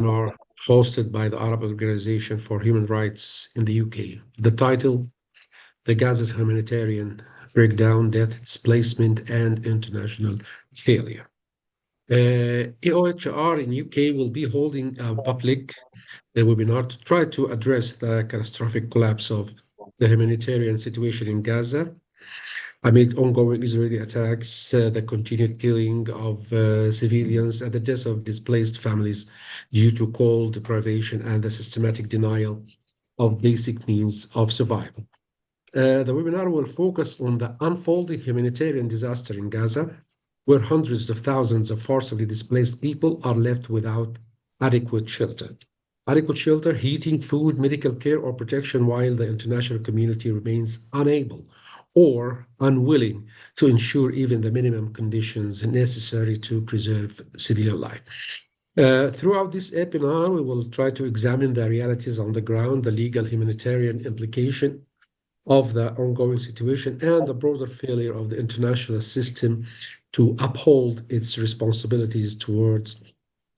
seminar hosted by the Arab Organization for Human Rights in the UK. The title, The Gaza's Humanitarian Breakdown, Death, Displacement, and International Failure. EOHR in UK will be holding a public webinar to try to address the catastrophic collapse of the humanitarian situation in Gaza amid ongoing Israeli attacks, the continued killing of civilians, and the deaths of displaced families due to cold deprivation and the systematic denial of basic means of survival. The webinar will focus on the unfolding humanitarian disaster in Gaza, where hundreds of thousands of forcibly displaced people are left without adequate shelter. Adequate shelter, heating, food, medical care, or protection, while the international community remains unable or unwilling to ensure even the minimum conditions necessary to preserve civilian life. Throughout this webinar, we will try to examine the realities on the ground, the legal humanitarian implication of the ongoing situation, and the broader failure of the international system to uphold its responsibilities towards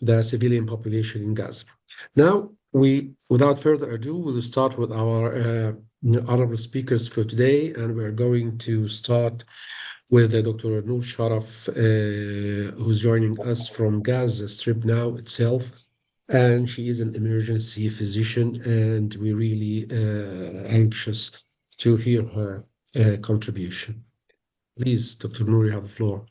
the civilian population in Gaza. Now, without further ado, we'll start with our honorable speakers for today, and we're going to start with Dr. Nour Sharaf, who's joining us from Gaza Strip now itself. And she is an emergency physician, and we're really anxious to hear her contribution. Please, Dr. Nour, you have the floor.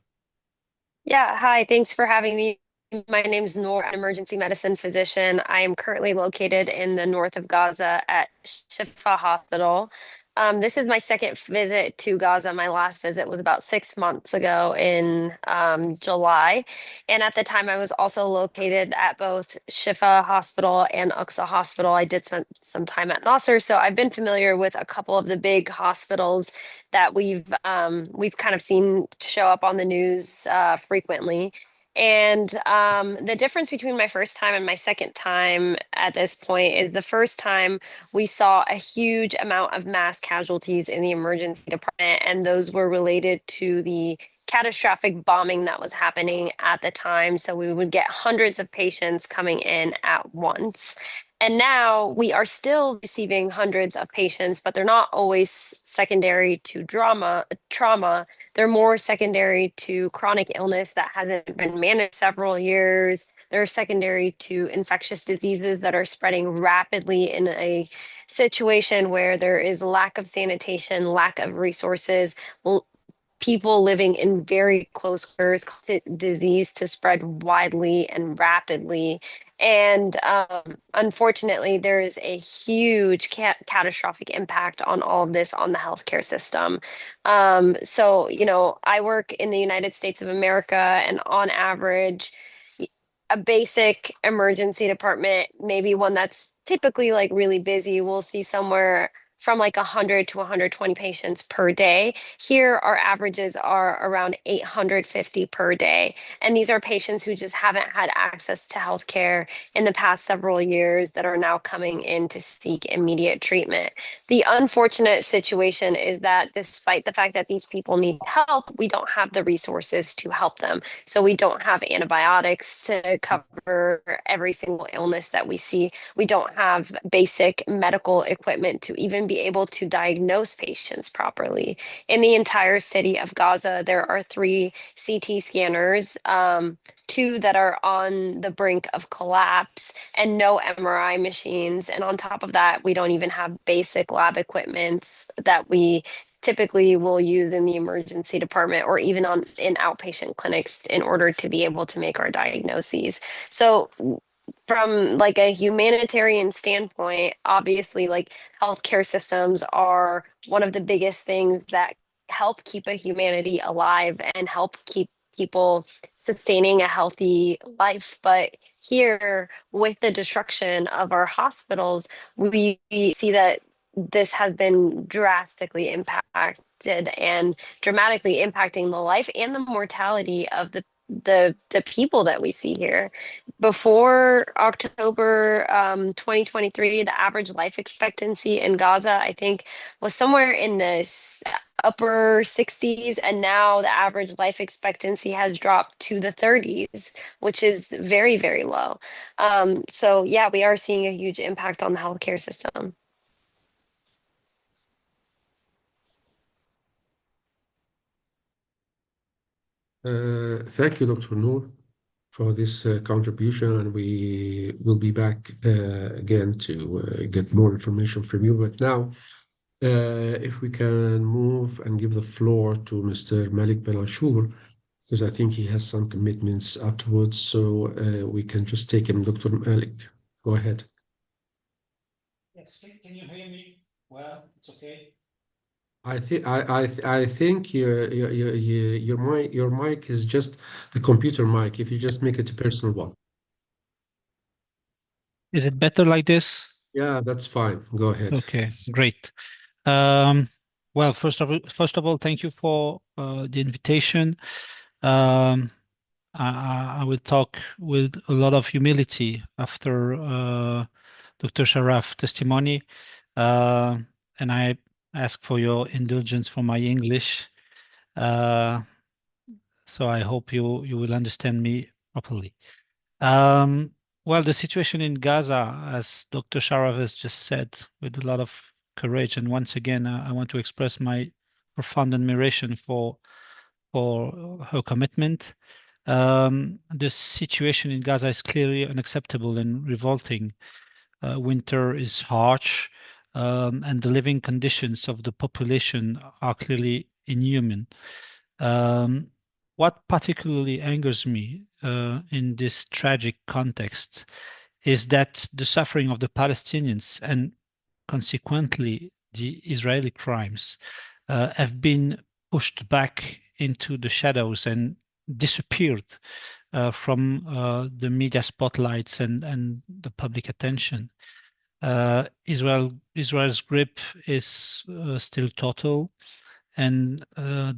Yeah, hi, thanks for having me. My name's Nour, an emergency medicine physician. I am currently located in the north of Gaza at Shifa Hospital. This is my second visit to Gaza. My last visit was about 6 months ago in July. And at the time, I was also located at both Shifa Hospital and Aqsa Hospital. I did spend some time at Nasser, so I've been familiar with a couple of the big hospitals that we've kind of seen show up on the news frequently. And the difference between my first time and my second time at this point is the first time we saw a huge amount of mass casualties in the emergency department, and those were related to the catastrophic bombing that was happening at the time. So we would get hundreds of patients coming in at once. And now we are still receiving hundreds of patients, but they're not always secondary to trauma. They're more secondary to chronic illness that hasn't been managed several years. They're secondary to infectious diseases that are spreading rapidly in a situation where there is lack of sanitation, lack of resources, people living in very close quarters, disease to spread widely and rapidly. And unfortunately, there is a huge catastrophic impact on all of this on the healthcare system. So, I work in the United States of America, and on average, a basic emergency department, maybe one that's typically like really busy, we'll see somewhere from like 100 to 120 patients per day. Here, our averages are around 850 per day. And these are patients who just haven't had access to healthcare in the past several years that are now coming in to seek immediate treatment. The unfortunate situation is that despite the fact that these people need help, we don't have the resources to help them. So we don't have antibiotics to cover every single illness that we see. We don't have basic medical equipment to even be able to diagnose patients properly. In the entire city of Gaza, there are 3 CT scanners, 2 that are on the brink of collapse, and no MRI machines. And on top of that, we don't even have basic lab equipment that we typically will use in the emergency department or even in outpatient clinics in order to be able to make our diagnoses. So from like a humanitarian standpoint, obviously like healthcare systems are one of the biggest things that help keep a humanity alive and help keep people sustaining a healthy life. But here, with the destruction of our hospitals, we see that this has been drastically impacted and dramatically impacting the life and the mortality of the the people that we see here. Before October 2023, the average life expectancy in Gaza, I think, was somewhere in the upper 60s, and now the average life expectancy has dropped to the 30s, which is very, very low. So yeah, we are seeing a huge impact on the healthcare system. Thank you, Dr. Nour, for this contribution, and we will be back again to get more information from you. But now, if we can move and give the floor to Mr. Malik Ben Achour, because I think he has some commitments afterwards, so we can just take him. Dr. Malik, go ahead. Yes, can you hear me? Well, it's okay. I think your mic is just a computer mic. If you just make it a personal one. Is it better like this? Yeah, that's fine. Go ahead. Okay, great. Well, first of all, thank you for the invitation. I will talk with a lot of humility after Dr. Sharaf testimony, and I ask for your indulgence for my English. So I hope you will understand me properly. Well, the situation in Gaza, as Dr. Sharaf has just said, with a lot of courage, and once again, I want to express my profound admiration for her commitment. The situation in Gaza is clearly unacceptable and revolting. Winter is harsh, and the living conditions of the population are clearly inhuman. What particularly angers me in this tragic context is that the suffering of the Palestinians and consequently the Israeli crimes have been pushed back into the shadows and disappeared from the media spotlights and the public attention. Israel's grip is still total, and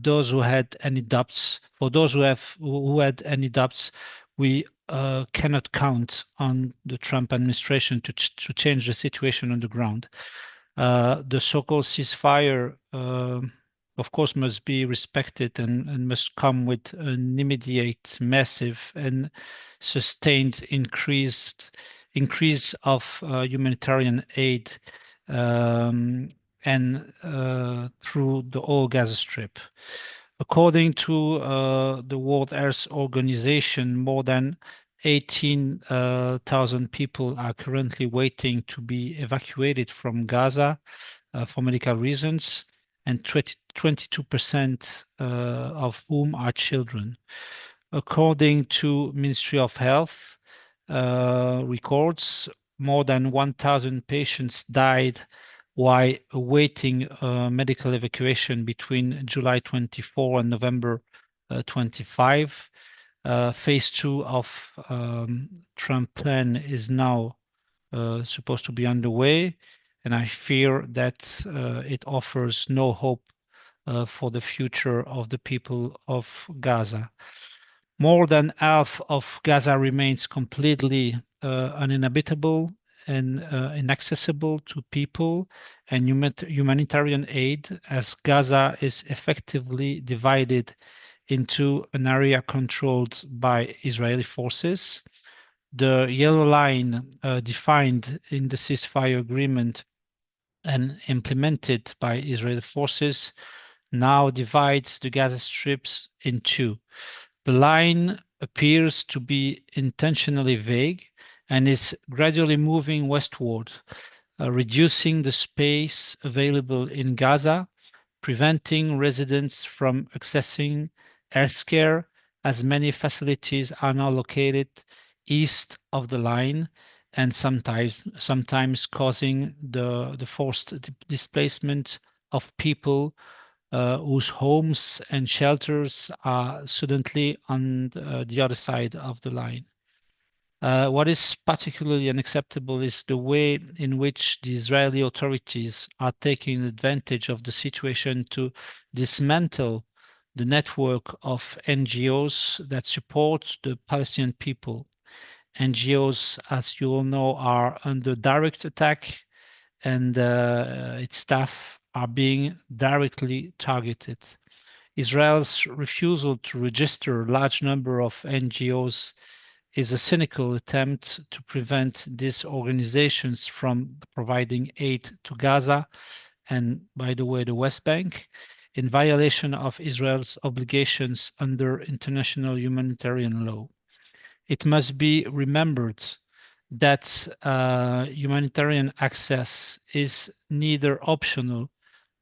those who had any doubts, for those who had any doubts, we cannot count on the Trump administration to change the situation on the ground. The so-called ceasefire, of course, must be respected and must come with an immediate, massive, and sustained increase of humanitarian aid and through the whole Gaza Strip. According to the World Health Organization, more than 18,000 people are currently waiting to be evacuated from Gaza for medical reasons, and 22% of whom are children. According to Ministry of Health records, more than 1,000 patients died while awaiting medical evacuation between July 24 and November 25. Phase 2 of Trump plan is now supposed to be underway, and I fear that it offers no hope for the future of the people of Gaza. More than half of Gaza remains completely uninhabitable and inaccessible to people and humanitarian aid, as Gaza is effectively divided into an area controlled by Israeli forces. The yellow line defined in the ceasefire agreement and implemented by Israeli forces now divides the Gaza Strips in two. The line appears to be intentionally vague and is gradually moving westward, reducing the space available in Gaza, preventing residents from accessing healthcare, as many facilities are now located east of the line, and sometimes causing the forced displacement of people whose homes and shelters are suddenly on the other side of the line. What is particularly unacceptable is the way in which the Israeli authorities are taking advantage of the situation to dismantle the network of NGOs that support the Palestinian people. NGOs, as you all know, are under direct attack, and its staff are being directly targeted. Israel's refusal to register a large number of NGOs is a cynical attempt to prevent these organizations from providing aid to Gaza and, by the way, the West Bank, in violation of Israel's obligations under international humanitarian law. It must be remembered that humanitarian access is neither optional,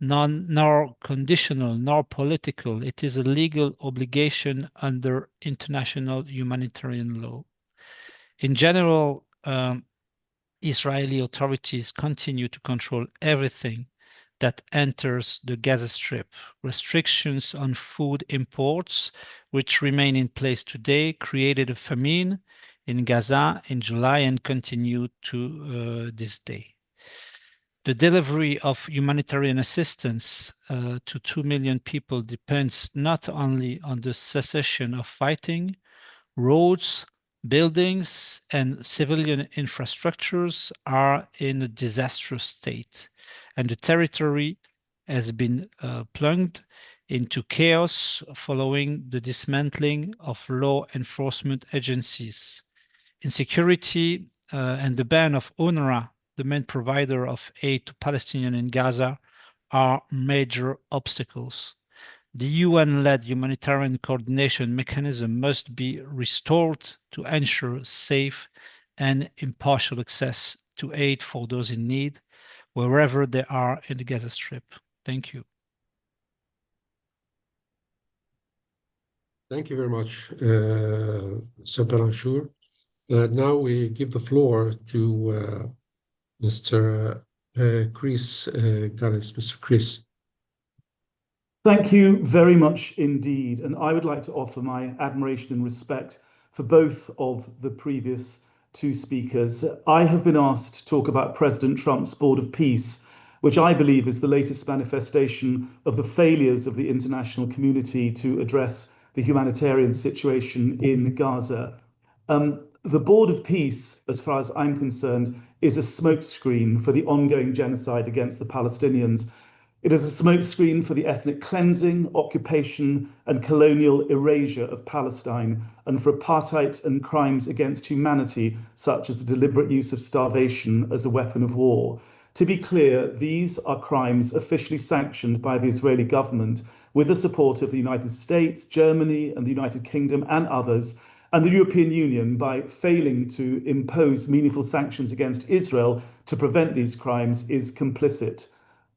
nor conditional, nor political. It is a legal obligation under international humanitarian law. In general, Israeli authorities continue to control everything that enters the Gaza Strip. Restrictions on food imports, which remain in place today, created a famine in Gaza in July and continue to this day. The delivery of humanitarian assistance to 2 million people depends not only on the cessation of fighting. Roads, buildings, and civilian infrastructures are in a disastrous state, and the territory has been plunged into chaos following the dismantling of law enforcement agencies. Insecurity and the ban of UNRWA, the main provider of aid to Palestinians in Gaza, are major obstacles. The UN-led humanitarian coordination mechanism must be restored to ensure safe and impartial access to aid for those in need, wherever they are in the Gaza Strip. Thank you. Thank you very much, Zouhair Achour. Now we give the floor to Mr. Chris Gunness. Mr. Chris. Thank you very much indeed. And I would like to offer my admiration and respect for both of the previous two speakers. I have been asked to talk about President Trump's Board of Peace, which I believe is the latest manifestation of the failures of the international community to address the humanitarian situation in Gaza. The Board of Peace, as far as I'm concerned, is a smokescreen for the ongoing genocide against the Palestinians. It is a smokescreen for the ethnic cleansing, occupation, and colonial erasure of Palestine, and for apartheid and crimes against humanity, such as the deliberate use of starvation as a weapon of war. To be clear, these are crimes officially sanctioned by the Israeli government with the support of the United States, Germany, and the United Kingdom, and others, and the European Union, by failing to impose meaningful sanctions against Israel to prevent these crimes, is complicit.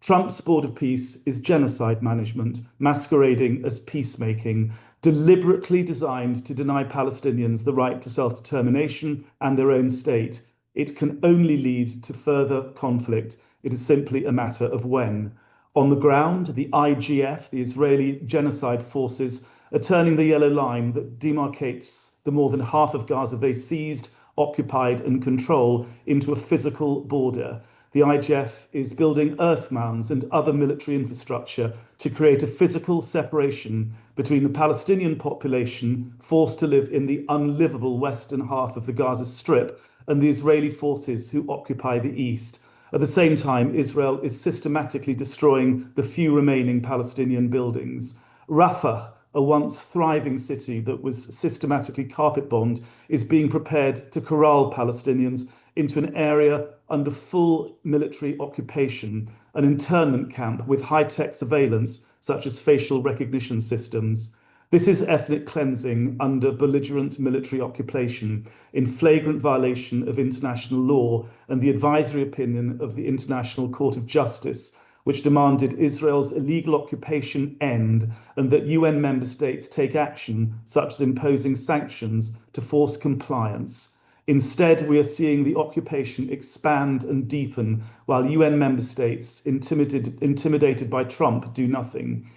Trump's Board of Peace is genocide management, masquerading as peacemaking, deliberately designed to deny Palestinians the right to self-determination and their own state. It can only lead to further conflict. It is simply a matter of when. On the ground, the IGF, the Israeli genocide forces, are turning the yellow line that demarcates the more than half of Gaza they seized, occupied, and control into a physical border. The IGF is building earth mounds and other military infrastructure to create a physical separation between the Palestinian population forced to live in the unlivable western half of the Gaza Strip and the Israeli forces who occupy the east. At the same time, Israel is systematically destroying the few remaining Palestinian buildings. Rafah, a once thriving city that was systematically carpet-bombed, is being prepared to corral Palestinians into an area under full military occupation, an internment camp with high-tech surveillance such as facial recognition systems. This is ethnic cleansing under belligerent military occupation, in flagrant violation of international law and the advisory opinion of the International Court of Justice, which demanded Israel's illegal occupation end and that UN member states take action, such as imposing sanctions, to force compliance. Instead, we are seeing the occupation expand and deepen while UN member states, intimidated by Trump, do nothing.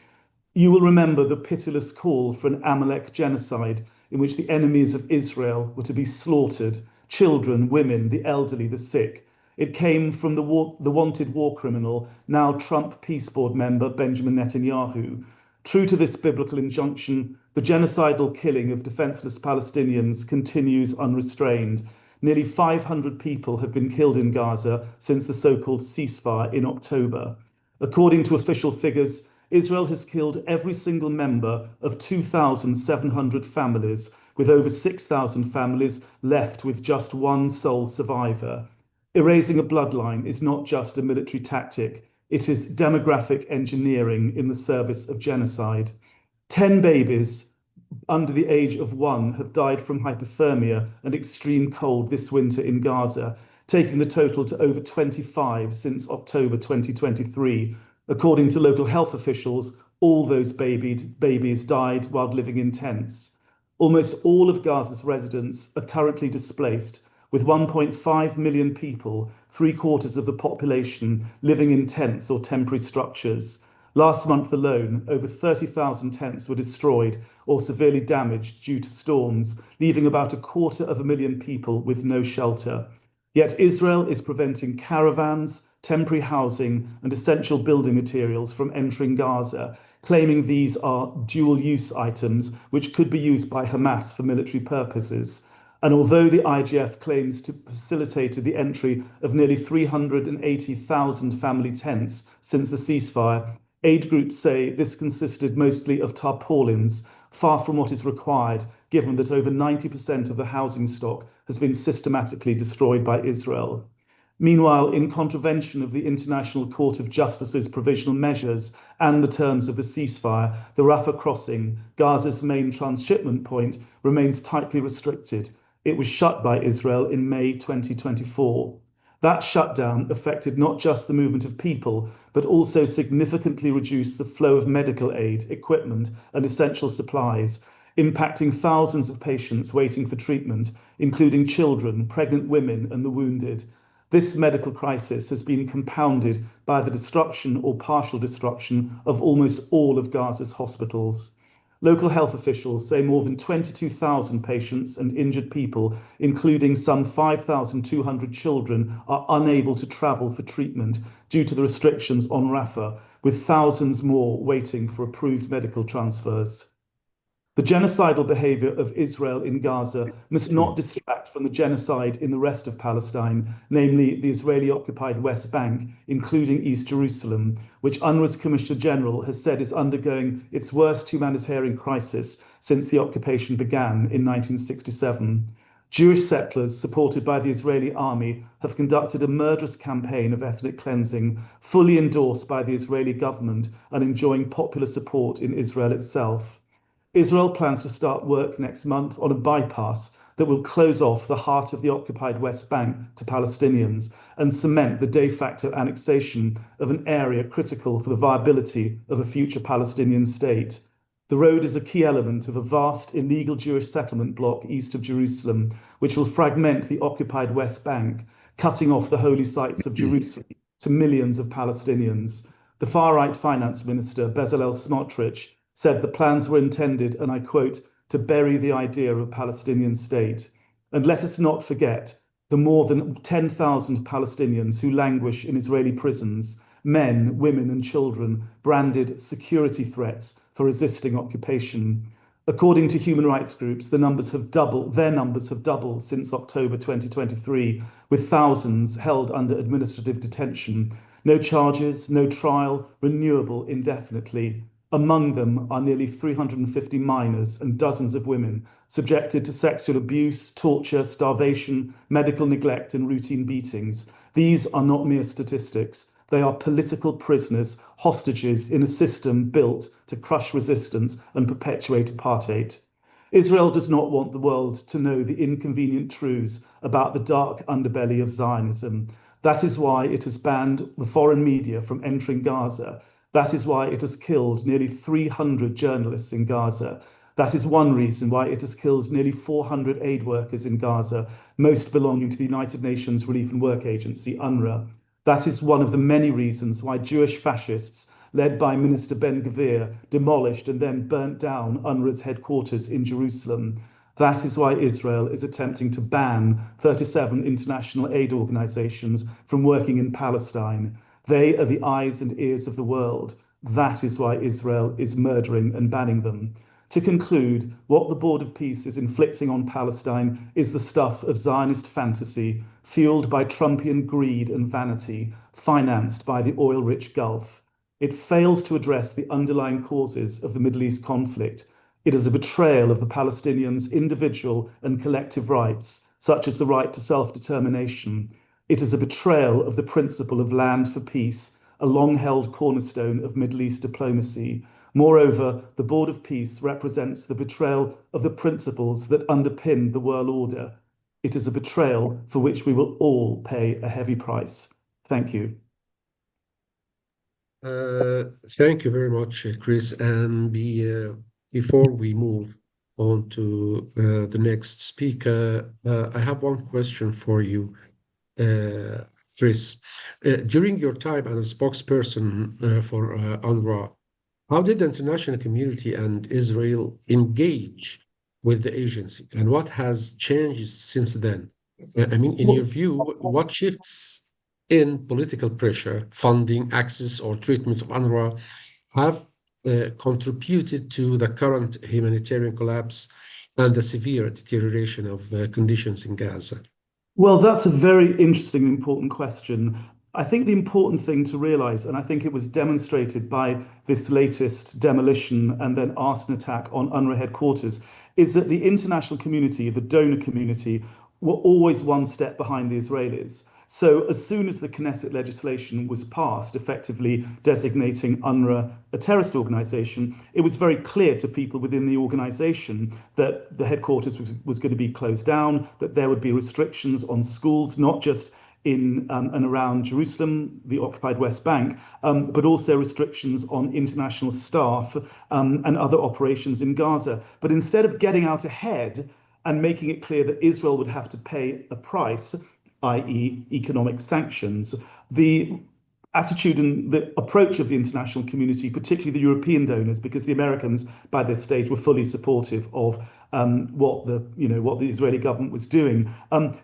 You will remember the pitiless call for an Amalek genocide in which the enemies of Israel were to be slaughtered, children, women, the elderly, the sick. It came from the wanted war criminal, now Trump Peace Board member Benjamin Netanyahu. True to this biblical injunction, the genocidal killing of defenseless Palestinians continues unrestrained. Nearly 500 people have been killed in Gaza since the so-called ceasefire in October. According to official figures, Israel has killed every single member of 2,700 families, with over 6,000 families left with just one sole survivor. Erasing a bloodline is not just a military tactic, it is demographic engineering in the service of genocide. 10 babies under the age of 1 have died from hypothermia and extreme cold this winter in Gaza, taking the total to over 25 since October 2023. According to local health officials, all those babies died while living in tents. Almost all of Gaza's residents are currently displaced, with 1.5 million people, 3/4 of the population, living in tents or temporary structures. Last month alone, over 30,000 tents were destroyed or severely damaged due to storms, leaving about 250,000 people with no shelter. Yet Israel is preventing caravans, temporary housing, and essential building materials from entering Gaza, claiming these are dual-use items which could be used by Hamas for military purposes. And although the IGF claims to facilitate the entry of nearly 380,000 family tents since the ceasefire, aid groups say this consisted mostly of tarpaulins, far from what is required, given that over 90% of the housing stock has been systematically destroyed by Israel. Meanwhile, in contravention of the International Court of Justice's provisional measures and the terms of the ceasefire, the Rafah crossing, Gaza's main transshipment point, remains tightly restricted. It was shut by Israel in May 2024. That shutdown affected not just the movement of people, but also significantly reduced the flow of medical aid, equipment, and essential supplies, impacting thousands of patients waiting for treatment, including children, pregnant women, and the wounded. This medical crisis has been compounded by the destruction or partial destruction of almost all of Gaza's hospitals. Local health officials say more than 22,000 patients and injured people, including some 5,200 children, are unable to travel for treatment due to the restrictions on Rafah, with thousands more waiting for approved medical transfers. The genocidal behavior of Israel in Gaza must not distract from the genocide in the rest of Palestine, namely the Israeli-occupied West Bank, including East Jerusalem, which UNRWA's Commissioner General has said is undergoing its worst humanitarian crisis since the occupation began in 1967. Jewish settlers, supported by the Israeli army, have conducted a murderous campaign of ethnic cleansing, fully endorsed by the Israeli government and enjoying popular support in Israel itself. Israel plans to start work next month on a bypass that will close off the heart of the occupied West Bank to Palestinians and cement the de facto annexation of an area critical for the viability of a future Palestinian state. The road is a key element of a vast illegal Jewish settlement block east of Jerusalem, which will fragment the occupied West Bank, cutting off the holy sites of Jerusalem to millions of Palestinians. The far-right finance minister, Bezalel Smotrich, said the plans were intended, and I quote, to bury the idea of a Palestinian state. And let us not forget the more than 10,000 Palestinians who languish in Israeli prisons, men, women, and children branded security threats for resisting occupation. According to human rights groups, their numbers have doubled since October 2023, with thousands held under administrative detention. No charges, no trial, renewable indefinitely. Among them are nearly 350 minors and dozens of women subjected to sexual abuse, torture, starvation, medical neglect, and routine beatings. These are not mere statistics. They are political prisoners, hostages in a system built to crush resistance and perpetuate apartheid. Israel does not want the world to know the inconvenient truths about the dark underbelly of Zionism. That is why it has banned the foreign media from entering Gaza. That is why it has killed nearly 300 journalists in Gaza. That is one reason why it has killed nearly 400 aid workers in Gaza, most belonging to the United Nations Relief and Work Agency, UNRWA. That is one of the many reasons why Jewish fascists, led by Minister Ben-Gvir, demolished and then burnt down UNRWA's headquarters in Jerusalem. That is why Israel is attempting to ban 37 international aid organizations from working in Palestine. They are the eyes and ears of the world. That is why Israel is murdering and banning them. To conclude, what the Board of Peace is inflicting on Palestine is the stuff of Zionist fantasy, fueled by Trumpian greed and vanity, financed by the oil-rich Gulf. It fails to address the underlying causes of the Middle East conflict. It is a betrayal of the Palestinians' individual and collective rights, such as the right to self-determination. It is a betrayal of the principle of land for peace, a long-held cornerstone of Middle East diplomacy. Moreover, the Board of Peace represents the betrayal of the principles that underpin the world order. It is a betrayal for which we will all pay a heavy price. Thank you. Thank you very much, Chris. And before we move on to the next speaker, I have one question for you, Chris. During your time as a spokesperson for UNRWA, how did the international community and Israel engage with the agency, and what has changed since then? I mean, in your view, what shifts in political pressure, funding, access, or treatment of UNRWA have contributed to the current humanitarian collapse and the severe deterioration of conditions in Gaza? Well, that's a very interesting and important question. I think the important thing to realize, and I think it was demonstrated by this latest demolition and then arson attack on UNRWA headquarters, is that the international community, the donor community, were always one step behind the Israelis. So as soon as the Knesset legislation was passed, effectively designating UNRWA a terrorist organization, it was very clear to people within the organization that the headquarters was going to be closed down, that there would be restrictions on schools, not just in and around Jerusalem, the occupied West Bank, but also restrictions on international staff and other operations in Gaza. But instead of getting out ahead and making it clear that Israel would have to pay a price, i.e. economic sanctions, the attitude and the approach of the international community, particularly the European donors, because the Americans by this stage were fully supportive of what the Israeli government was doing.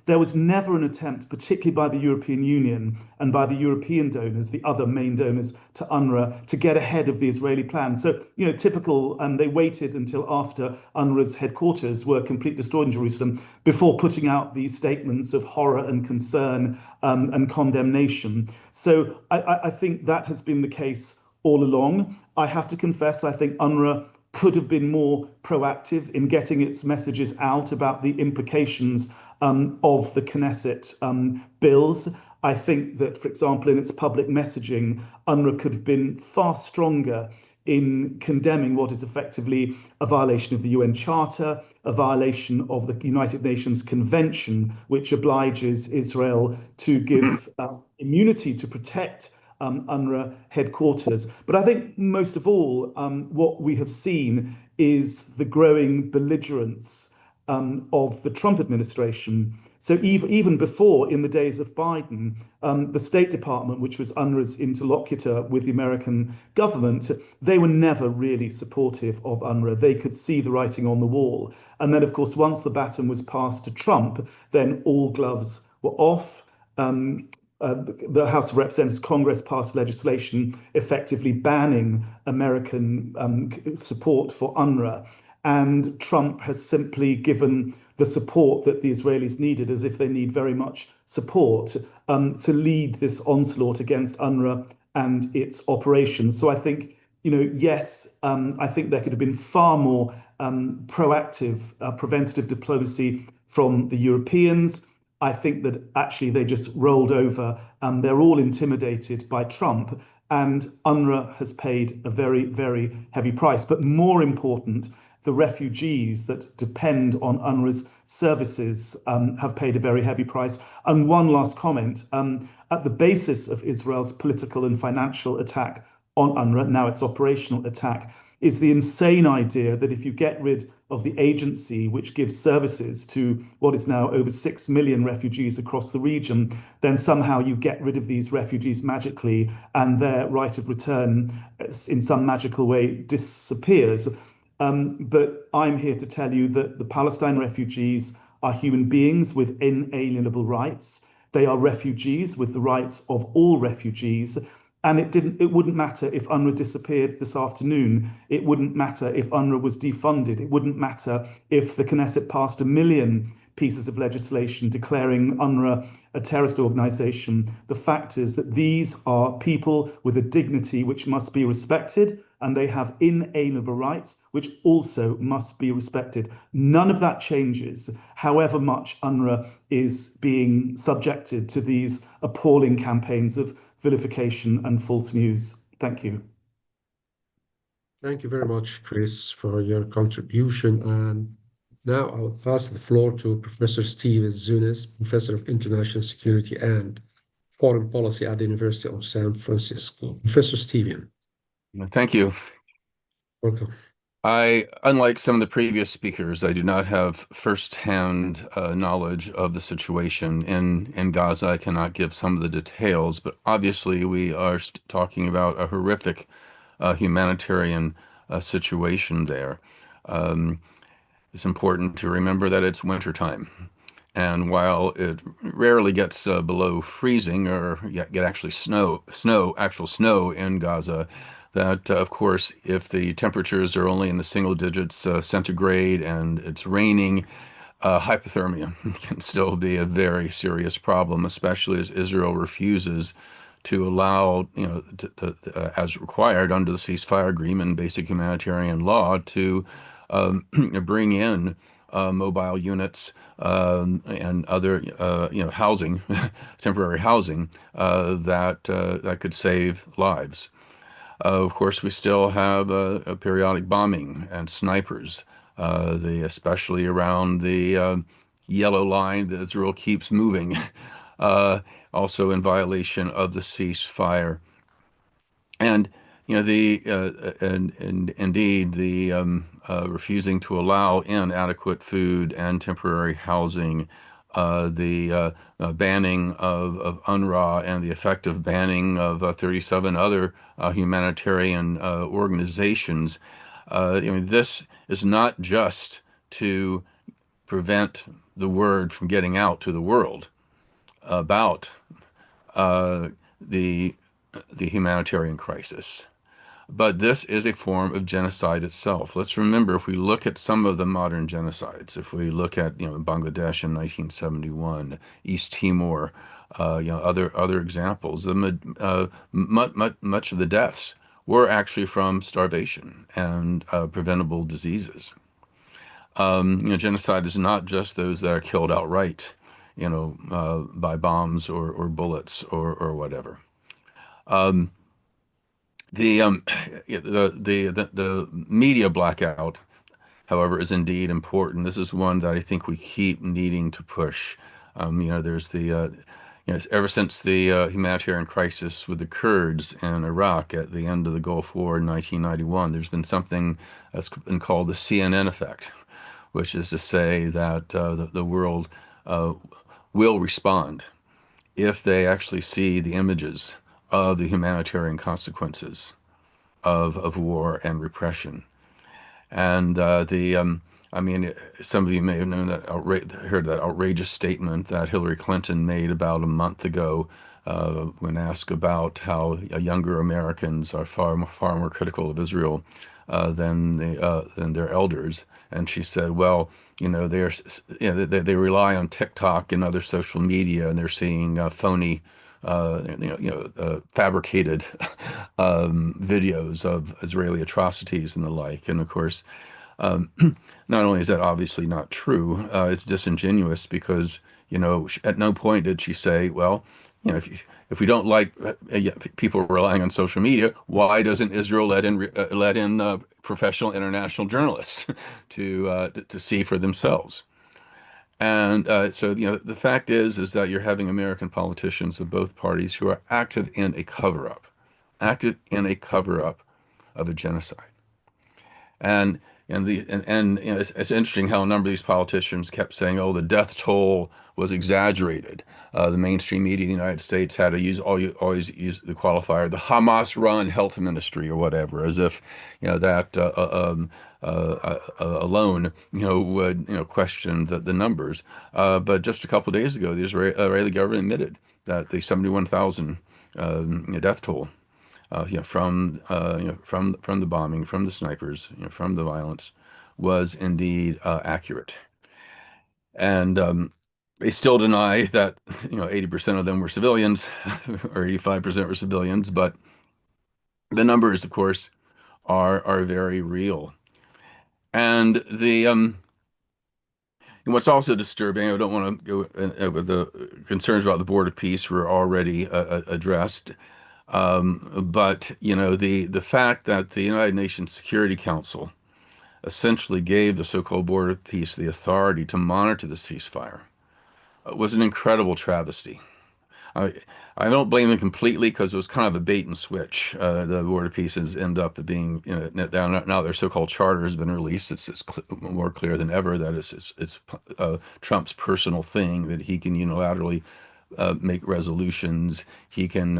There was never an attempt, particularly by the European Union and by the European donors, the other main donors to UNRWA, to get ahead of the Israeli plan. So, typical, they waited until after UNRWA's headquarters were completely destroyed in Jerusalem before putting out these statements of horror and concern and condemnation. So I think that has been the case all along. I have to confess, I think UNRWA could have been more proactive in getting its messages out about the implications of the Knesset bills. I think that, for example, in its public messaging, UNRWA could have been far stronger in condemning what is effectively a violation of the UN Charter, a violation of the United Nations Convention, which obliges Israel to give immunity to protect UNRWA headquarters. But I think most of all, what we have seen is the growing belligerence of the Trump administration. So even before, in the days of Biden, the State Department, which was UNRWA's interlocutor with the American government, they were never really supportive of UNRWA. They could see the writing on the wall. And then, of course, once the baton was passed to Trump, then all gloves were off. The House of Representatives, Congress passed legislation effectively banning American support for UNRWA. And Trump has simply given the support that the Israelis needed, as if they need very much support, to lead this onslaught against UNRWA and its operations. So I think, yes, I think there could have been far more proactive, preventative diplomacy from the Europeans. I think that actually they just rolled over and they're all intimidated by Trump, and UNRWA has paid a very, very heavy price. But more important, the refugees that depend on UNRWA's services have paid a very heavy price. And one last comment, at the basis of Israel's political and financial attack on UNRWA, now its operational attack, is the insane idea that if you get rid of the agency which gives services to what is now over 6 million refugees across the region, then somehow you get rid of these refugees magically and their right of return in some magical way disappears. But I'm here to tell you that the Palestine refugees are human beings with inalienable rights. They are refugees with the rights of all refugees. And it wouldn't matter if UNRWA disappeared this afternoon. It wouldn't matter if UNRWA was defunded. It wouldn't matter if the Knesset passed 1 million pieces of legislation declaring UNRWA a terrorist organization. The fact is that these are people with a dignity which must be respected, and they have inalienable rights which also must be respected. None of that changes, however much UNRWA is being subjected to these appalling campaigns of vilification and false news. Thank you. Thank you very much, Chris, for your contribution. And now I will pass the floor to Professor Steve Zunes, Professor of International Security and Foreign Policy at the University of San Francisco. Professor Steven. Thank you. Welcome. Unlike some of the previous speakers, I do not have firsthand knowledge of the situation in Gaza. I cannot give some of the details, but obviously we are talking about a horrific humanitarian situation there. It's important to remember that it's wintertime. And while it rarely gets below freezing or get actually actual snow in Gaza, that, of course, if the temperatures are only in the single digits centigrade and it's raining, hypothermia can still be a very serious problem, especially as Israel refuses to allow, as required under the ceasefire agreement and basic humanitarian law, to bring in mobile units and other, housing, temporary housing that could save lives. Of course, we still have a periodic bombing and snipers, especially around the yellow line that Israel keeps moving, also in violation of the ceasefire. And indeed the refusing to allow in adequate food and temporary housing, the banning of UNRWA and the effective banning of 37 other humanitarian organizations. This is not just to prevent the word from getting out to the world about the humanitarian crisis, but this is a form of genocide itself. Let's remember, if we look at some of the modern genocides, if we look at Bangladesh in 1971, East Timor, other examples, much of the deaths were actually from starvation and preventable diseases. Genocide is not just those that are killed outright, by bombs or bullets or whatever. The media blackout, however, is indeed important. This is one that I think we keep needing to push. There's ever since the humanitarian crisis with the Kurds in Iraq at the end of the Gulf War in 1991, there's been something that's been called the CNN effect, which is to say that the world will respond if they actually see the images of the humanitarian consequences of war and repression. And some of you may have known that heard that outrageous statement that Hillary Clinton made about a month ago when asked about how younger Americans are far more critical of Israel than their elders. And she said, well, they rely on TikTok and other social media, and they're seeing phony, fabricated videos of Israeli atrocities and the like. And of course, not only is that obviously not true, it's disingenuous because, at no point did she say, well, if we don't like people relying on social media, why doesn't Israel let in professional international journalists to see for themselves? And so the fact is that you're having American politicians of both parties who are active in a cover-up of a genocide. And it's interesting how a number of these politicians kept saying, "Oh, the death toll was exaggerated." The mainstream media in the United States had to always use the qualifier, the Hamas-run health ministry or whatever, as if that alone would question the numbers. But just a couple of days ago, the Israeli government admitted that the 71,000 death toll from the bombing, from the snipers, from the violence, was indeed accurate. And they still deny that 80% of them were civilians or 85% were civilians, but the numbers, of course, are very real. And what's also disturbing, I don't want to go with the concerns about the Board of Peace were already addressed. But the fact that the United Nations Security Council essentially gave the so-called Board of Peace the authority to monitor the ceasefire was an incredible travesty. I don't blame them completely because it was kind of a bait and switch. The Board of Peace has ended up being, now their so-called charter has been released. It's more clear than ever that it's Trump's personal thing, that he can unilaterally make resolutions. He can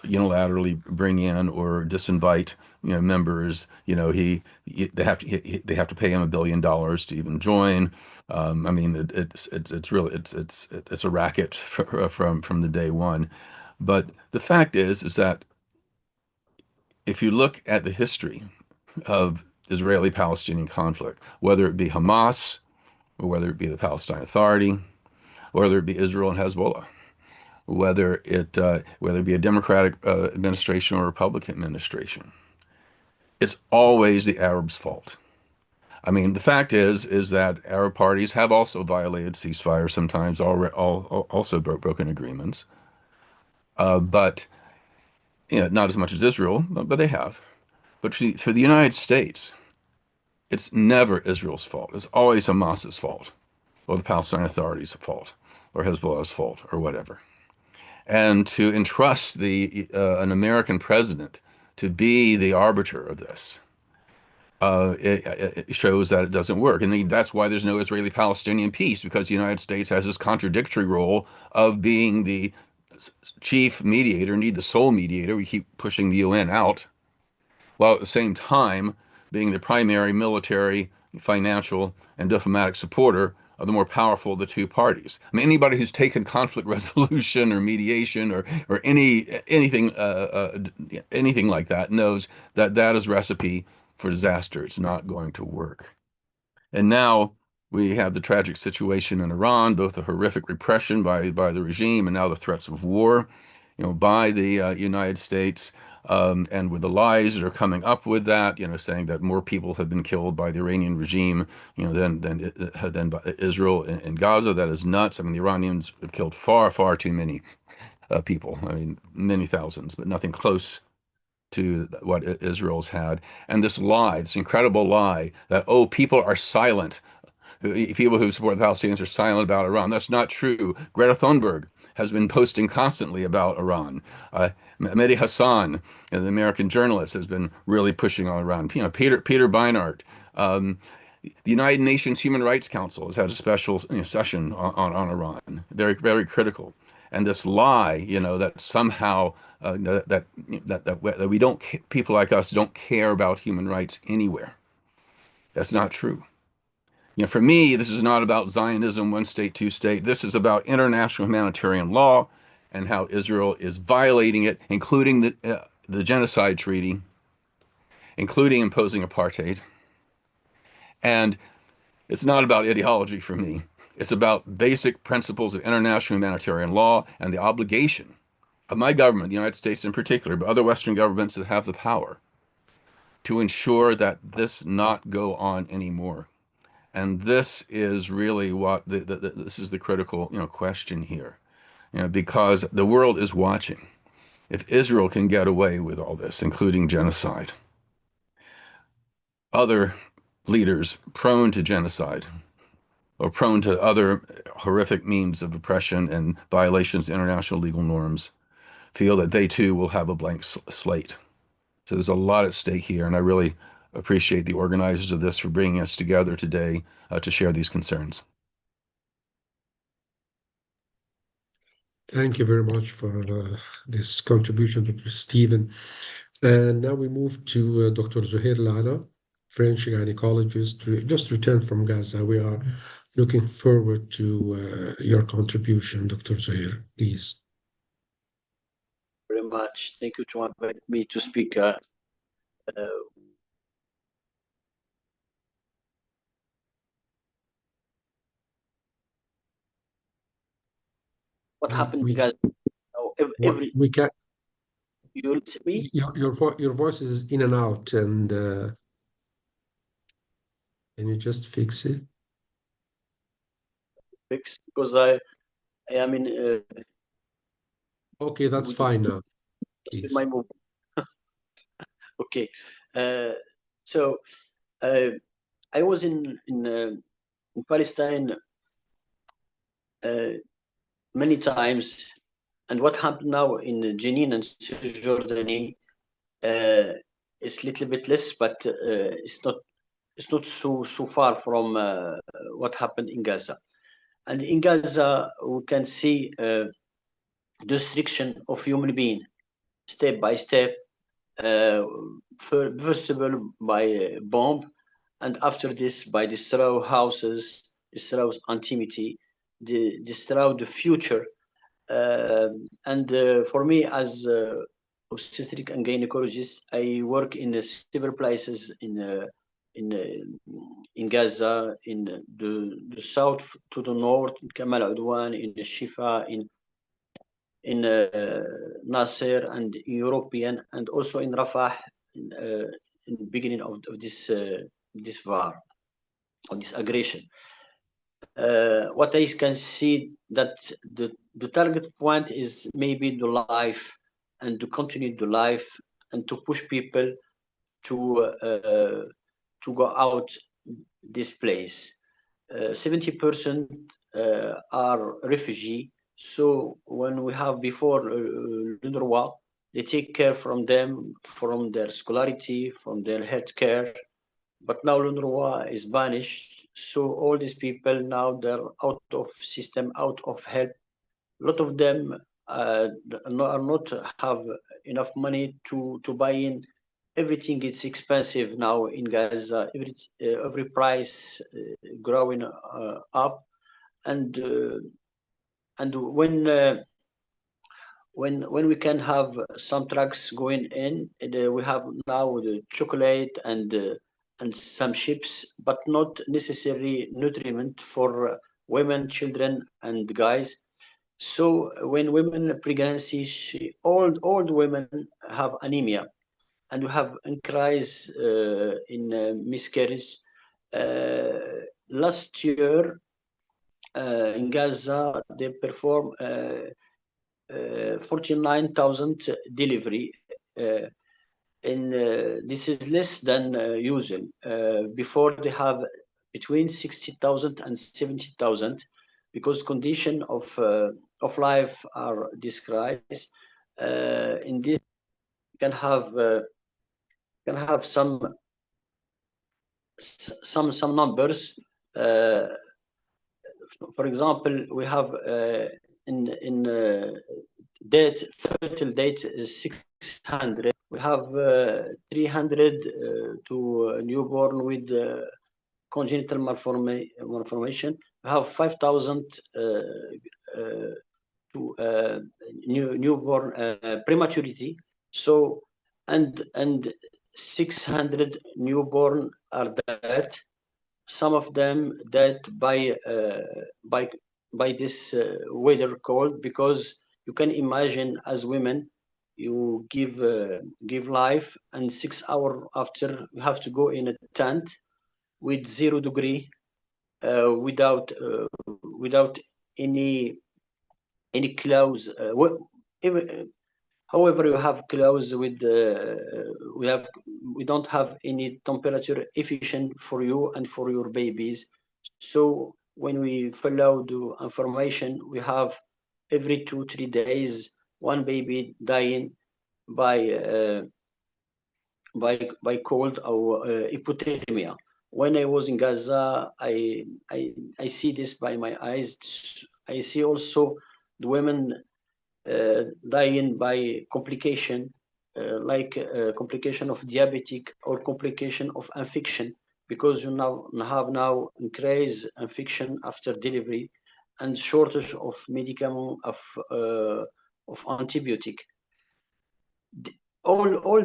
unilaterally bring in or disinvite members. They have to pay him $1 billion to even join. I mean, it's really it's a racket from the day one. But the fact is that if you look at the history of Israeli-Palestinian conflict, whether it be Hamas or whether it be the Palestine Authority, whether it be Israel and Hezbollah, whether it be a Democratic administration or a Republican administration, it's always the Arabs' fault. I mean, the fact is that Arab parties have also violated ceasefire, sometimes also broken agreements, but not as much as Israel, but they have. But for the United States, it's never Israel's fault. It's always Hamas's fault, or the Palestine Authority's fault, or Hezbollah's fault, or whatever. And to entrust an American president to be the arbiter of this, it shows that it doesn't work. And that's why there's no Israeli-Palestinian peace, because the United States has this contradictory role of being the chief mediator, indeed the sole mediator. We keep pushing the UN out, while at the same time being the primary military, financial, and diplomatic supporter of the more powerful of the two parties. I mean, anybody who's taken conflict resolution or mediation or anything like that knows that that is recipe for disaster. It's not going to work. And now we have the tragic situation in Iran, both the horrific repression by the regime and now the threats of war, by the United States. And with the lies that are coming up with that, saying that more people have been killed by the Iranian regime, than by Israel in Gaza. That is nuts. I mean, the Iranians have killed far, far too many people. I mean, many thousands, but nothing close to what Israel's had. And this lie, this incredible lie that, people are silent. People who support the Palestinians are silent about Iran. That's not true. Greta Thunberg has been posting constantly about Iran. Mehdi Hassan, the American journalist, has been really pushing on Iran. Peter Beinart. The United Nations Human Rights Council has had a special session on Iran. Very, very critical. And this lie, that somehow that we don't, people like us don't care about human rights anywhere. That's not true. For me, this is not about Zionism, one state, two state. This is about international humanitarian law and how Israel is violating it, including the genocide treaty, including imposing apartheid. And it's not about ideology for me. It's about basic principles of international humanitarian law and the obligation of my government, the United States in particular, but other Western governments that have the power to ensure that this not go on anymore. And this is really what this is the critical question here, because the world is watching. If Israel can get away with all this, including genocide, other leaders prone to genocide or prone to other horrific means of oppression and violations of international legal norms feel that they too will have a blank slate. So there's a lot at stake here, and I really appreciate the organizers of this for bringing us together today to share these concerns. Thank you very much for this contribution, Dr. Stephen. And now we move to Dr. Zouhair Lahna, French gynecologist, just returned from Gaza. We are looking forward to your contribution, Dr. Zouhair, please. very much. Thank you to invite me to speak. What happened, guys? Every we can. you listen me? Your voice is in and out, and can you just fix it? Fix, because I am in. Okay, that's fine now. Please. My move. Okay, so I was in Palestine many times, and what happened now in Jenin and Cisjordania is a little bit less, but it's not so far from what happened in Gaza. And in Gaza, we can see destruction of human being, step by step, first of all by bomb, and after this by destroy houses, destroy intimity, destroy the future. And for me, as obstetric and gynecologist, I work in several places in Gaza, in the south to the north, in Kamal Udwan, in Shifa, in Nasser, and European, and also in Rafah, in the beginning of this war, of this aggression. What I can see that the target point is maybe the life, and to continue the life, and to push people to go out this place. 70% are refugee. So when we have before UNRWA, they take care from them, from their scholarity, from their health care. But now UNRWA is banished. So all these people now, they're out of system, out of help. A lot of them are not have enough money to buy in. Everything is expensive now in Gaza. Every price growing up, and when we can have some trucks going in, we have now the chocolate and some chips, but not necessarily nutriment for women, children, and guys. So when women pregnancy, all women have anemia, and we have increase in miscarriage. Last year in Gaza, they perform 49,000 delivery. This is less than usual. Before they have between 60,000 and 70,000, because condition of life are described. In this, can have some numbers. For example, we have in date, fertile date 600. We have 300 to newborn with congenital malformation. We have 5,000 to newborn prematurity. So and 600 newborn are dead. Some of them dead by this weather cold, because you can imagine as women, you give life, and 6 hours after you have to go in a tent with 0 degree, without any clothes. However, you have clothes with we don't have any temperature efficient for you and for your babies. So when we follow the information, we have every 2-3 days one baby dying by cold or hypothermia. When I was in Gaza, I see this by my eyes. I see also the women dying by complication, like complication of diabetic or complication of infection, because you now have increased infection after delivery and shortage of medicament of antibiotic. all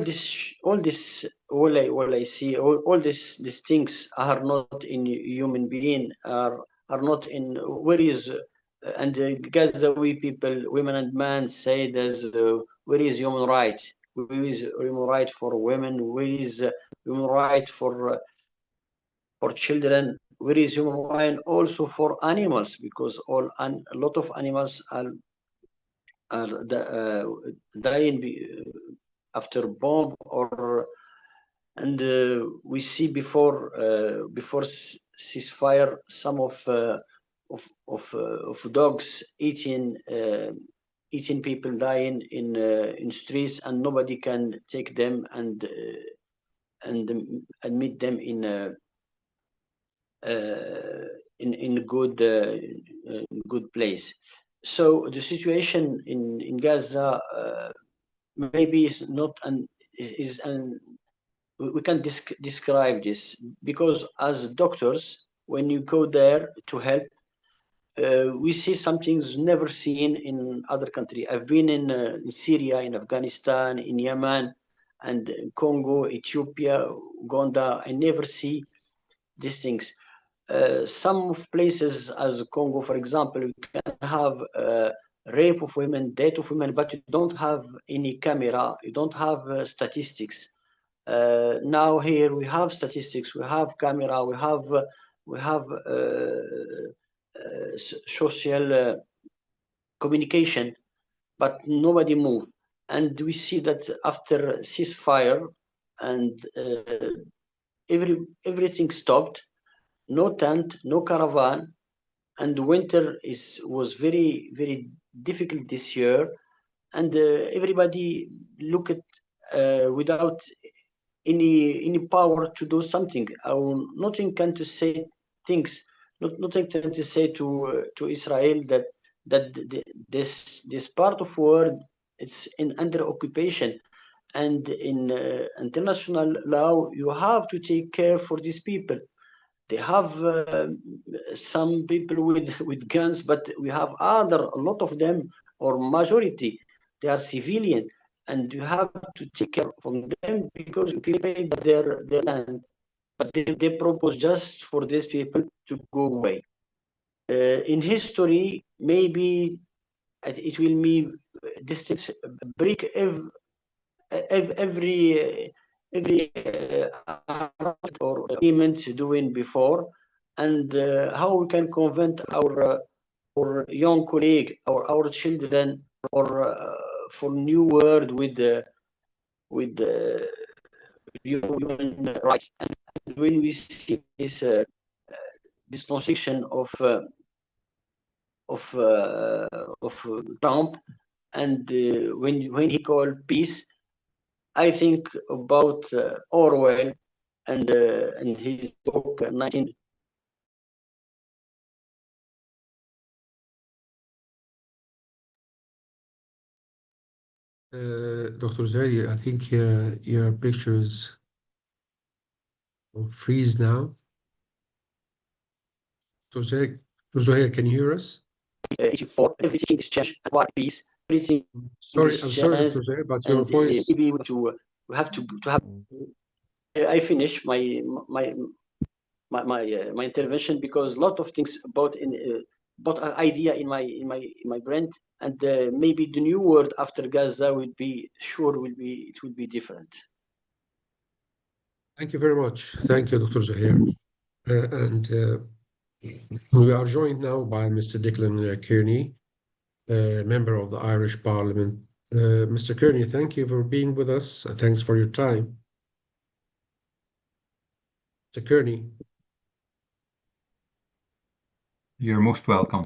I see, all these things are not in human being, are not in where is and Gazawi people, women and men say there's where is human rights? Where is human right for women? Where is human right for children? Where is human right also for animals? Because a lot of animals are dying after bomb and we see before ceasefire some of dogs eating people dying in streets, and nobody can take them and meet them in good place. So the situation in Gaza maybe is not we can describe this, because as doctors, when you go there to help, we see some things never seen in other country. I've been in Syria, in Afghanistan, in Yemen, and Congo, Ethiopia, Uganda. I never see these things. Some places, as Congo, for example, you can have rape of women, death of women, but you don't have any camera, you don't have statistics. Now here we have statistics, we have camera, we have social communication, but nobody move. And we see that after ceasefire and everything stopped, no tent, no caravan, and winter was very, very difficult this year, and everybody look at without any power to do something. Nothing can to say things, nothing can to say to Israel that this part of world it's under occupation, and in international law you have to take care for these people. They have some people with guns, but we have a lot of them, or majority, they are civilian, and you have to take care from them because you pay their land. But they propose just for these people to go away. In history, maybe it will be distance break every or agreement doing before, and how we can convince our young colleague or our children or for new world with human rights. And when we see this non-fiction of Trump, and when he called peace, I think about Orwell and his book 19. Dr. Zouhair, I think your picture is freeze now. Dr. Zouhair, can you hear us? For everything is changed at what peace, everything. Sorry, I'm sorry, Dr. Zouhair, but your voice. Maybe we have to have. I finish my intervention, because a lot of things about an idea in my brain, and maybe the new world after Gaza will be different. Thank you very much. Thank you, Dr. Zouhair. And we are joined now by Mr. Declan Kearney, member of the Irish Parliament. Mr. Kearney, thank you for being with us. Thanks for your time. Mr. Kearney. You're most welcome.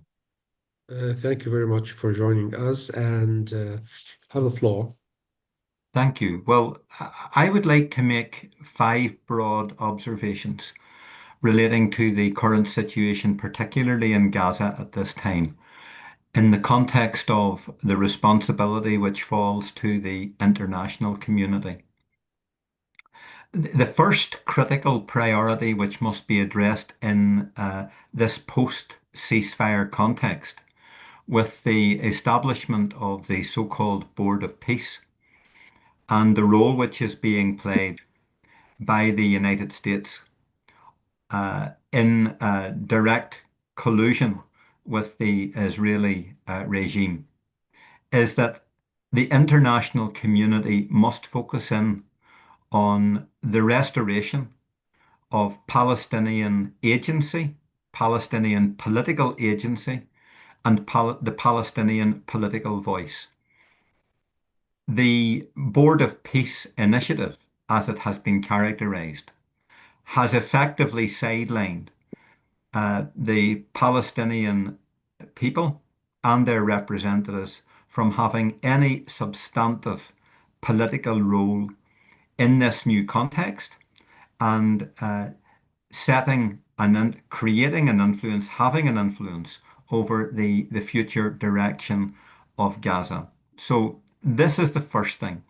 Thank you very much for joining us, and have the floor. Thank you. Well, I would like to make 5 broad observations relating to the current situation, particularly in Gaza at this time, in the context of the responsibility which falls to the international community. The first critical priority which must be addressed in this post-ceasefire context, with the establishment of the so-called Board of Peace, and the role which is being played by the United States in direct collusion with the Israeli regime is that the international community must focus in on the restoration of Palestinian agency, Palestinian political agency, and the Palestinian political voice. The Board of Peace Initiative, as it has been characterized, has effectively sidelined the Palestinian people and their representatives from having any substantive political role in this new context and setting and creating an influence, having an influence over the future direction of Gaza. So this is the first thing.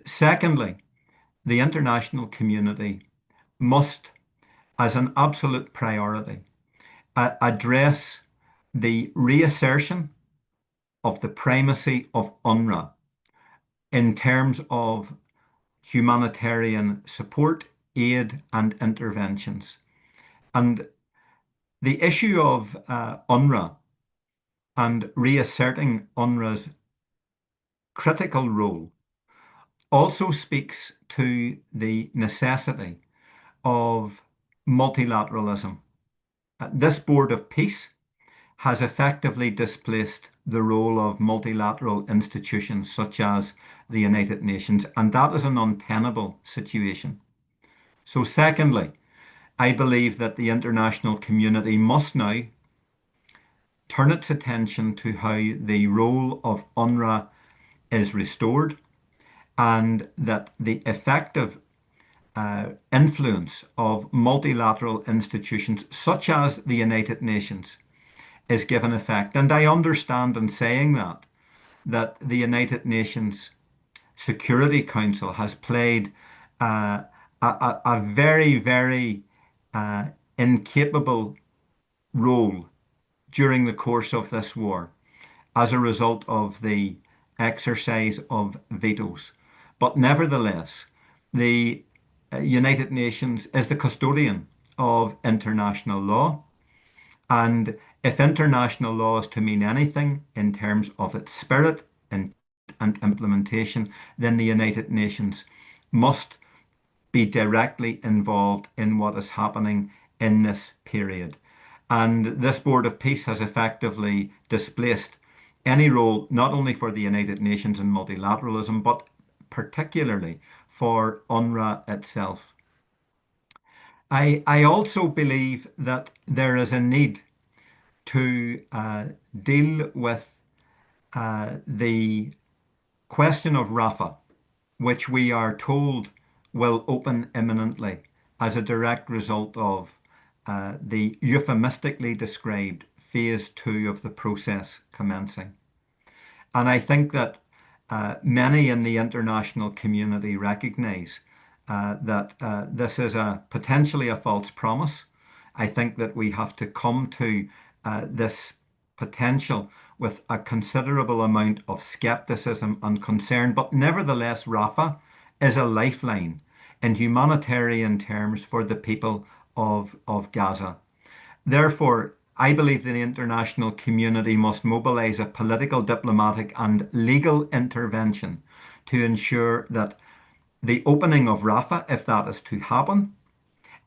Secondly, the international community must, as an absolute priority, address the reassertion of the primacy of UNRWA in terms of humanitarian support, aid, and interventions. And the issue of UNRWA and reasserting UNRWA's critical role also speaks to the necessity of multilateralism. This Board of Peace has effectively displaced the role of multilateral institutions such as the United Nations, and that is an untenable situation. So secondly, I believe that the international community must now turn its attention to how the role of UNRWA is restored and that the effective influence of multilateral institutions such as the United Nations is given effect. And I understand in saying that the United Nations Security Council has played a very, very incapable role during the course of this war as a result of the exercise of vetoes. But nevertheless, the United Nations is the custodian of international law. And if international law is to mean anything in terms of its spirit and implementation, then the United Nations must be directly involved in what is happening in this period. And this Board of Peace has effectively displaced any role, not only for the United Nations and multilateralism, but particularly for UNRWA itself. I also believe that there is a need to deal with the question of Rafah, which we are told will open imminently as a direct result of the euphemistically described phase 2 of the process commencing. And I think that many in the international community recognize that this is potentially a false promise. I think that we have to come to this potential with a considerable amount of skepticism and concern. But nevertheless, Rafah is a lifeline in humanitarian terms for the people of Gaza. Therefore, I believe that the international community must mobilize a political, diplomatic, and legal intervention to ensure that the opening of Rafah, if that is to happen,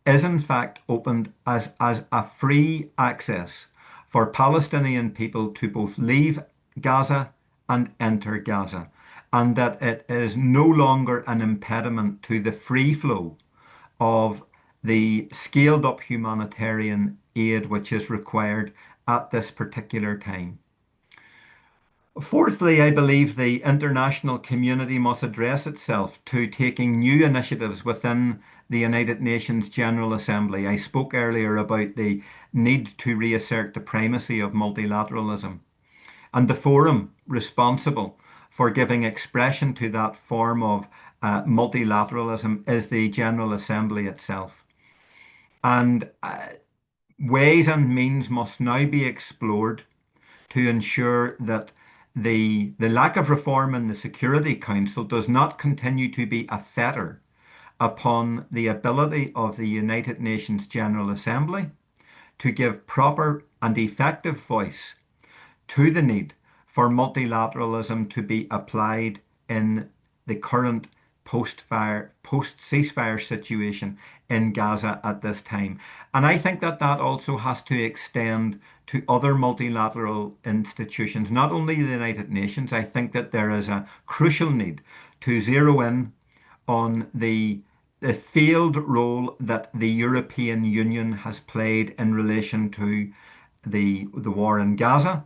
is in fact opened as a free access for Palestinian people to both leave Gaza and enter Gaza, and that it is no longer an impediment to the free flow of the scaled up humanitarian aid which is required at this particular time. Fourthly, I believe the international community must address itself to taking new initiatives within the United Nations General Assembly. I spoke earlier about the need to reassert the primacy of multilateralism, and the forum responsible for giving expression to that form of multilateralism is the General Assembly itself. And ways and means must now be explored to ensure that the lack of reform in the Security Council does not continue to be a fetter upon the ability of the United Nations General Assembly to give proper and effective voice to the need for multilateralism to be applied in the current post-ceasefire situation in Gaza at this time. And I think that that also has to extend to other multilateral institutions, not only the United Nations. I think that there is a crucial need to zero in on the failed role that the European Union has played in relation to the war in Gaza,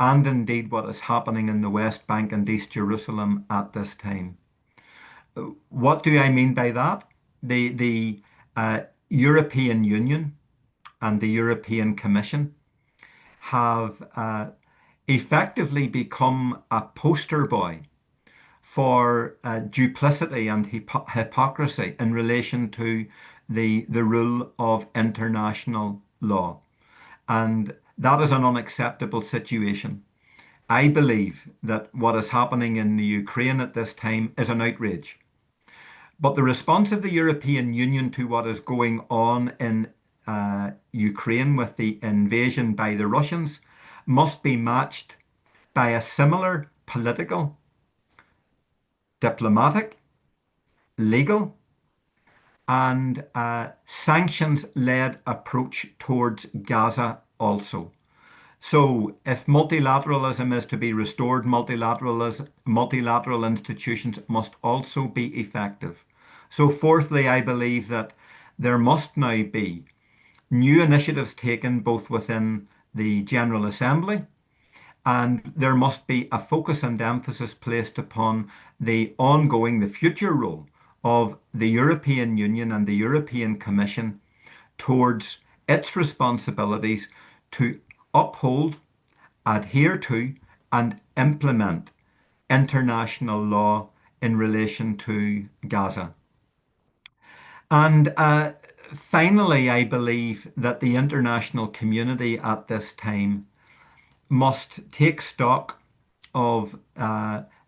and indeed what is happening in the West Bank and East Jerusalem at this time. What do I mean by that? The European Union and the European Commission have effectively become a poster boy for duplicity and hypocrisy in relation to the rule of international law. And that is an unacceptable situation. I believe that what is happening in the Ukraine at this time is an outrage. But the response of the European Union to what is going on in Ukraine with the invasion by the Russians must be matched by a similar political, diplomatic, legal, and sanctions-led approach towards Gaza also. So if multilateralism is to be restored, multilateral institutions must also be effective. So fourthly, I believe that there must now be new initiatives taken both within the General Assembly, and there must be a focus and emphasis placed upon the future role of the European Union and the European Commission towards its responsibilities to uphold, adhere to, and implement international law in relation to Gaza. And finally, I believe that the international community at this time must take stock of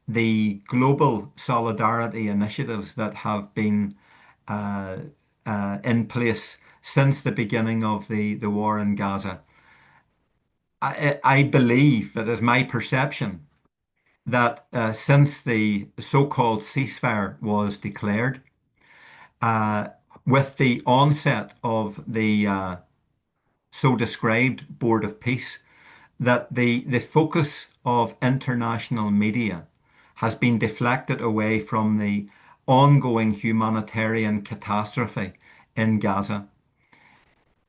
the global solidarity initiatives that have been in place since the beginning of the war in Gaza. I believe, that is my perception, that since the so-called ceasefire was declared, with the onset of the so described Board of Peace, that the focus of international media has been deflected away from the ongoing humanitarian catastrophe in Gaza.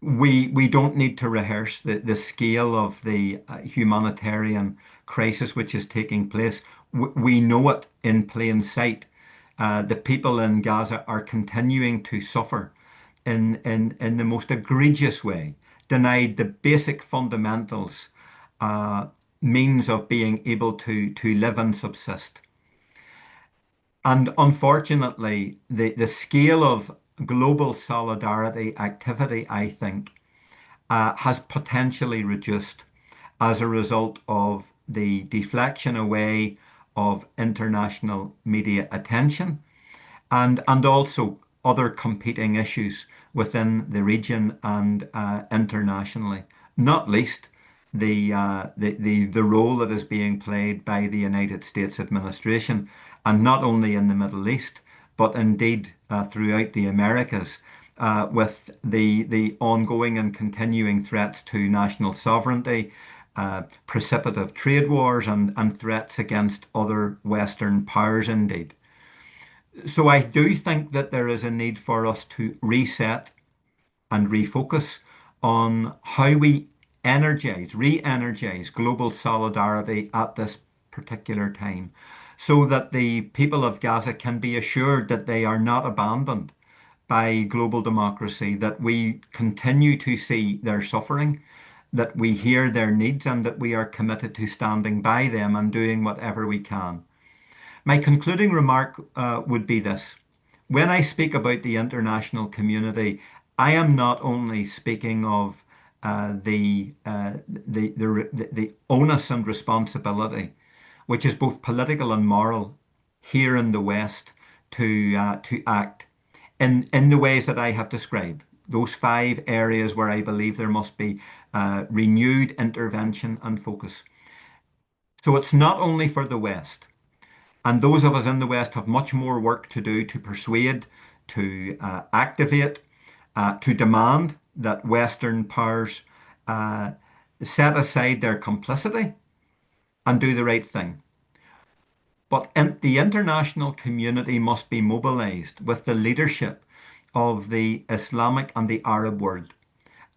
We don't need to rehearse the scale of the humanitarian crisis which is taking place. We know it in plain sight. The people in Gaza are continuing to suffer in the most egregious way, denied the basic fundamentals, means of being able to live and subsist. And unfortunately, the scale of global solidarity activity, I think, has potentially reduced as a result of the deflection away of international media attention, and also other competing issues within the region and internationally, not least the role that is being played by the United States administration, and not only in the Middle East, but indeed throughout the Americas, with the ongoing and continuing threats to national sovereignty, precipitative trade wars, and threats against other Western powers indeed. So I do think that there is a need for us to reset and refocus on how we re-energize global solidarity at this particular time, so that the people of Gaza can be assured that they are not abandoned by global democracy, that we continue to see their suffering, that we hear their needs, and that we are committed to standing by them and doing whatever we can. My concluding remark would be this. When I speak about the international community, I am not only speaking of the onus and responsibility which is both political and moral, here in the West to act in the ways that I have described. Those 5 areas where I believe there must be renewed intervention and focus. So it's not only for the West, and those of us in the West have much more work to do to persuade, to activate, to demand that Western powers set aside their complicity and do the right thing. But the international community must be mobilized with the leadership of the Islamic and the Arab world,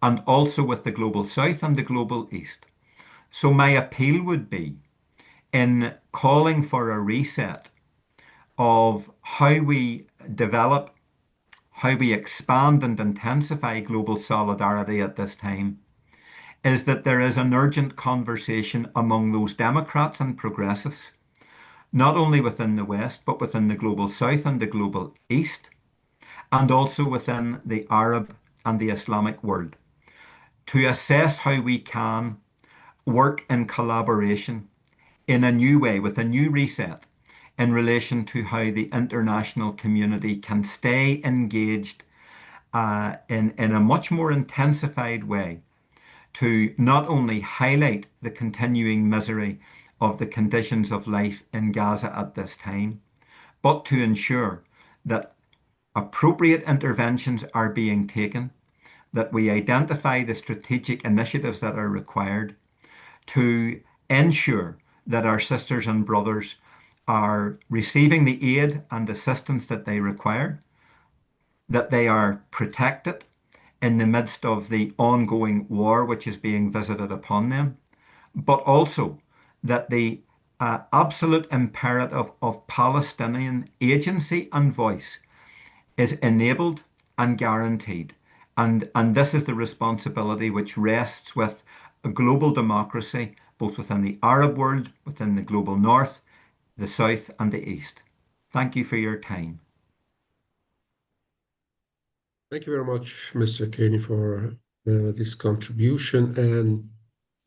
and also with the global South and the global East. So my appeal would be in calling for a reset of how we develop, how we expand and intensify global solidarity at this time, is that there is an urgent conversation among those Democrats and progressives, not only within the West, but within the global South and the global East, and also within the Arab and the Islamic world, to assess how we can work in collaboration in a new way, with a new reset, in relation to how the international community can stay engaged in a much more intensified way to not only highlight the continuing misery of the conditions of life in Gaza at this time, but to ensure that appropriate interventions are being taken, that we identify the strategic initiatives that are required to ensure that our sisters and brothers are receiving the aid and assistance that they require, that they are protected in the midst of the ongoing war which is being visited upon them, but also that the absolute imperative of Palestinian agency and voice is enabled and guaranteed. And this is the responsibility which rests with a global democracy, both within the Arab world, within the global North, the South, and the East. Thank you for your time. Thank you very much, Mr. Kaney, for this contribution. And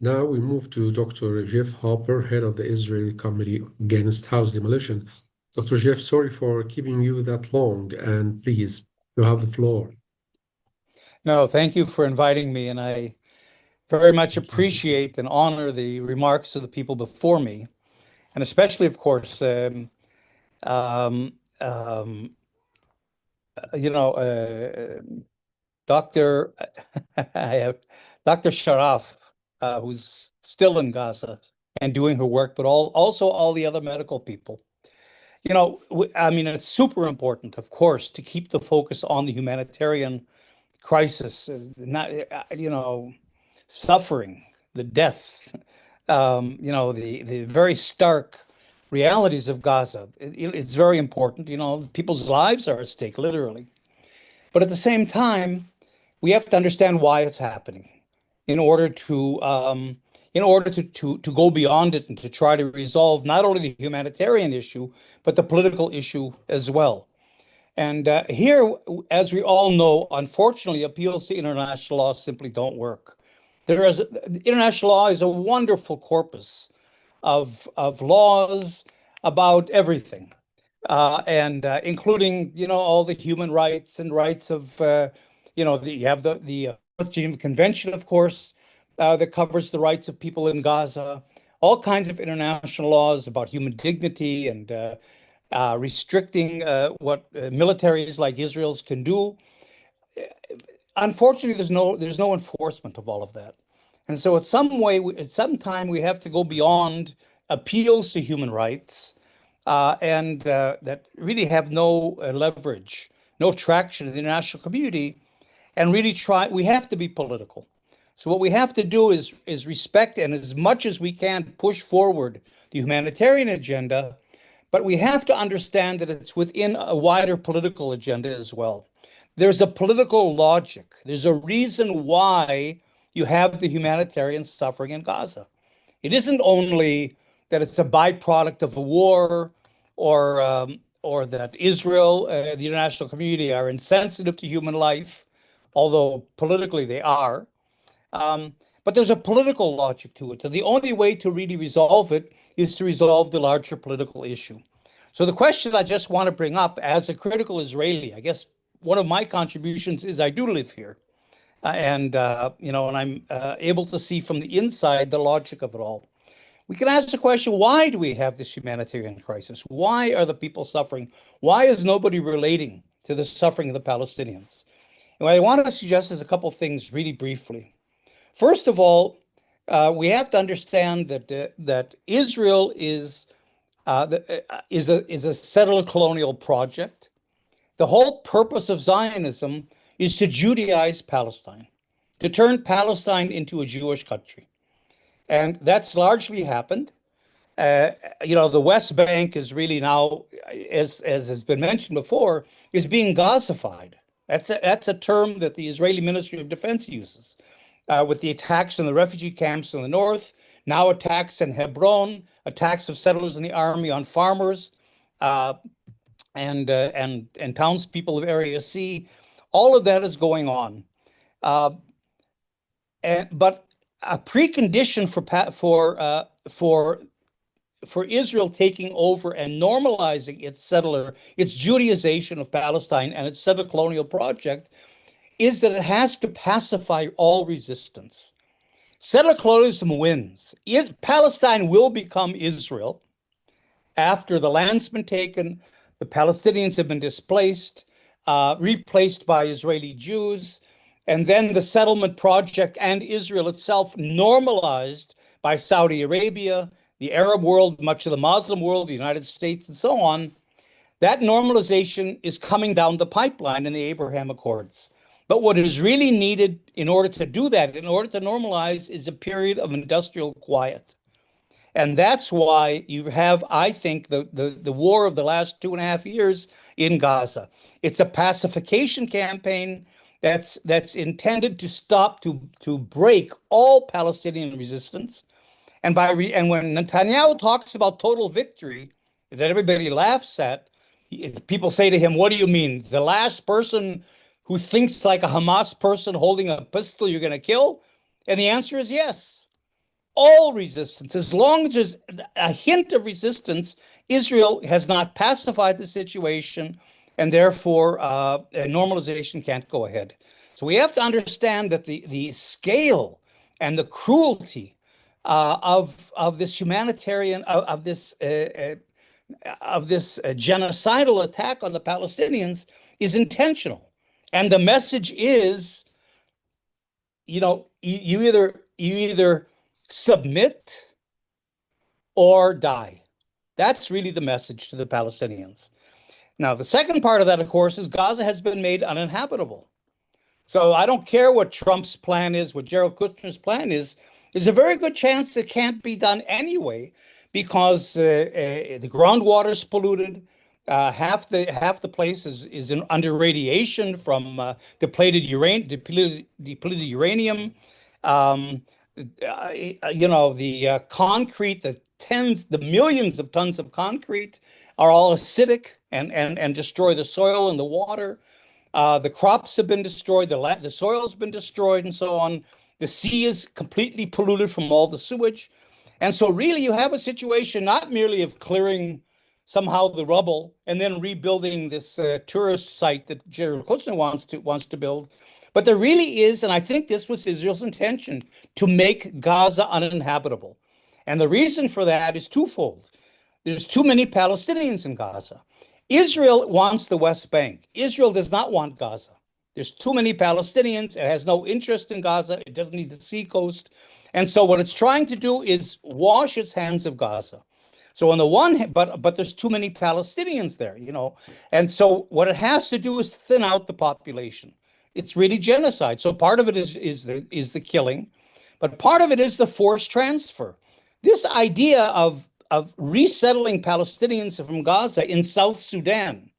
now we move to Dr. Jeff Hopper, head of the Israeli Committee Against House Demolition. Dr. Jeff, sorry for keeping you that long, and please, you have the floor. No, thank you for inviting me, and I very much appreciate and honor the remarks of the people before me, and especially, of course, Dr. Dr. Sharaf, who's still in Gaza and doing her work, but also all the other medical people. I mean, it's super important, of course, to keep the focus on the humanitarian crisis, not, suffering, the death, the very stark realities of Gaza. It's very important. People's lives are at stake, literally. But at the same time, we have to understand why it's happening in order to go beyond it and to try to resolve not only the humanitarian issue, but the political issue as well. And here, as we all know, unfortunately, appeals to international law simply don't work. International law is a wonderful corpus of laws about everything, and including all the human rights and rights of you have the Geneva Convention, of course, that covers the rights of people in Gaza, all kinds of international laws about human dignity and restricting what militaries like Israel's can do. Unfortunately, there's no enforcement of all of that. And so at some time, we have to go beyond appeals to human rights and that really have no leverage, no traction in the international community, and really we have to be political. So what we have to do is respect and as much as we can push forward the humanitarian agenda, but we have to understand that it's within a wider political agenda as well. There's a political logic. There's a reason why you have the humanitarian suffering in Gaza. It isn't only that it's a byproduct of a war or that Israel, the international community, are insensitive to human life, although politically they are. But but there's a political logic to it. So the only way to really resolve it is to resolve the larger political issue. So the question I just want to bring up as a critical Israeli, I guess one of my contributions is I do live here. And I'm able to see from the inside the logic of it all. We can ask the question, why do we have this humanitarian crisis? Why are the people suffering? Why is nobody relating to the suffering of the Palestinians? And what I want to suggest is a couple of things really briefly. First of all, we have to understand that Israel is a settler colonial project. The whole purpose of Zionism is to Judaize Palestine, to turn Palestine into a Jewish country. And that's largely happened. The West Bank is really now, as has been mentioned before, is being Gazified. That's a term that the Israeli Ministry of Defense uses. With the attacks in the refugee camps in the north, now attacks in Hebron, attacks of settlers in the army on farmers and townspeople of Area C. All of that is going on. But a precondition for Israel taking over and normalizing its Judaization of Palestine and its settler colonial project is that it has to pacify all resistance. Settler colonialism wins. Palestine will become Israel after the land's been taken, the Palestinians have been displaced, replaced by Israeli Jews, and then the settlement project and Israel itself normalized by Saudi Arabia, the Arab world, much of the Muslim world, the United States, and so on. That normalization is coming down the pipeline in the Abraham Accords. But what is really needed in order to do that, in order to normalize, is a period of industrial quiet. And that's why you have, I think, the war of the last 2.5 years in Gaza. It's a pacification campaign that's intended to stop, to break all Palestinian resistance. And when Netanyahu talks about total victory, that everybody laughs at, people say to him, "What do you mean? The last person who thinks like a Hamas person holding a pistol you're going to kill?" And the answer is yes. All resistance, as long as there's a hint of resistance, Israel has not pacified the situation, and therefore normalization can't go ahead. So we have to understand that the scale and the cruelty of this humanitarian of this genocidal attack on the Palestinians is intentional, and the message is, you either submit or die. That's really the message to the Palestinians. Now, the second part of that, of course, is Gaza has been made uninhabitable. So I don't care what Trump's plan is, what Jared Kushner's plan is. There's a very good chance it can't be done anyway, because the groundwater is polluted. Half the place is under radiation from depleted uranium. The concrete, the millions of tons of concrete are all acidic and destroy the soil and the water. The crops have been destroyed, the soil has been destroyed, and so on. The sea is completely polluted from all the sewage. And so really you have a situation not merely of clearing somehow the rubble and then rebuilding this tourist site that Jared Kushner wants to build, but there really is, and I think this was Israel's intention, to make Gaza uninhabitable. And the reason for that is twofold. There's too many Palestinians in Gaza. Israel wants the West Bank. Israel does not want Gaza. There's too many Palestinians. It has no interest in Gaza. It doesn't need the seacoast. And so what it's trying to do is wash its hands of Gaza. So on the one hand, but there's too many Palestinians there, And so what it has to do is thin out the population. It's really genocide. So part of it is the killing, but part of it is the forced transfer. This idea of resettling Palestinians from Gaza in South Sudan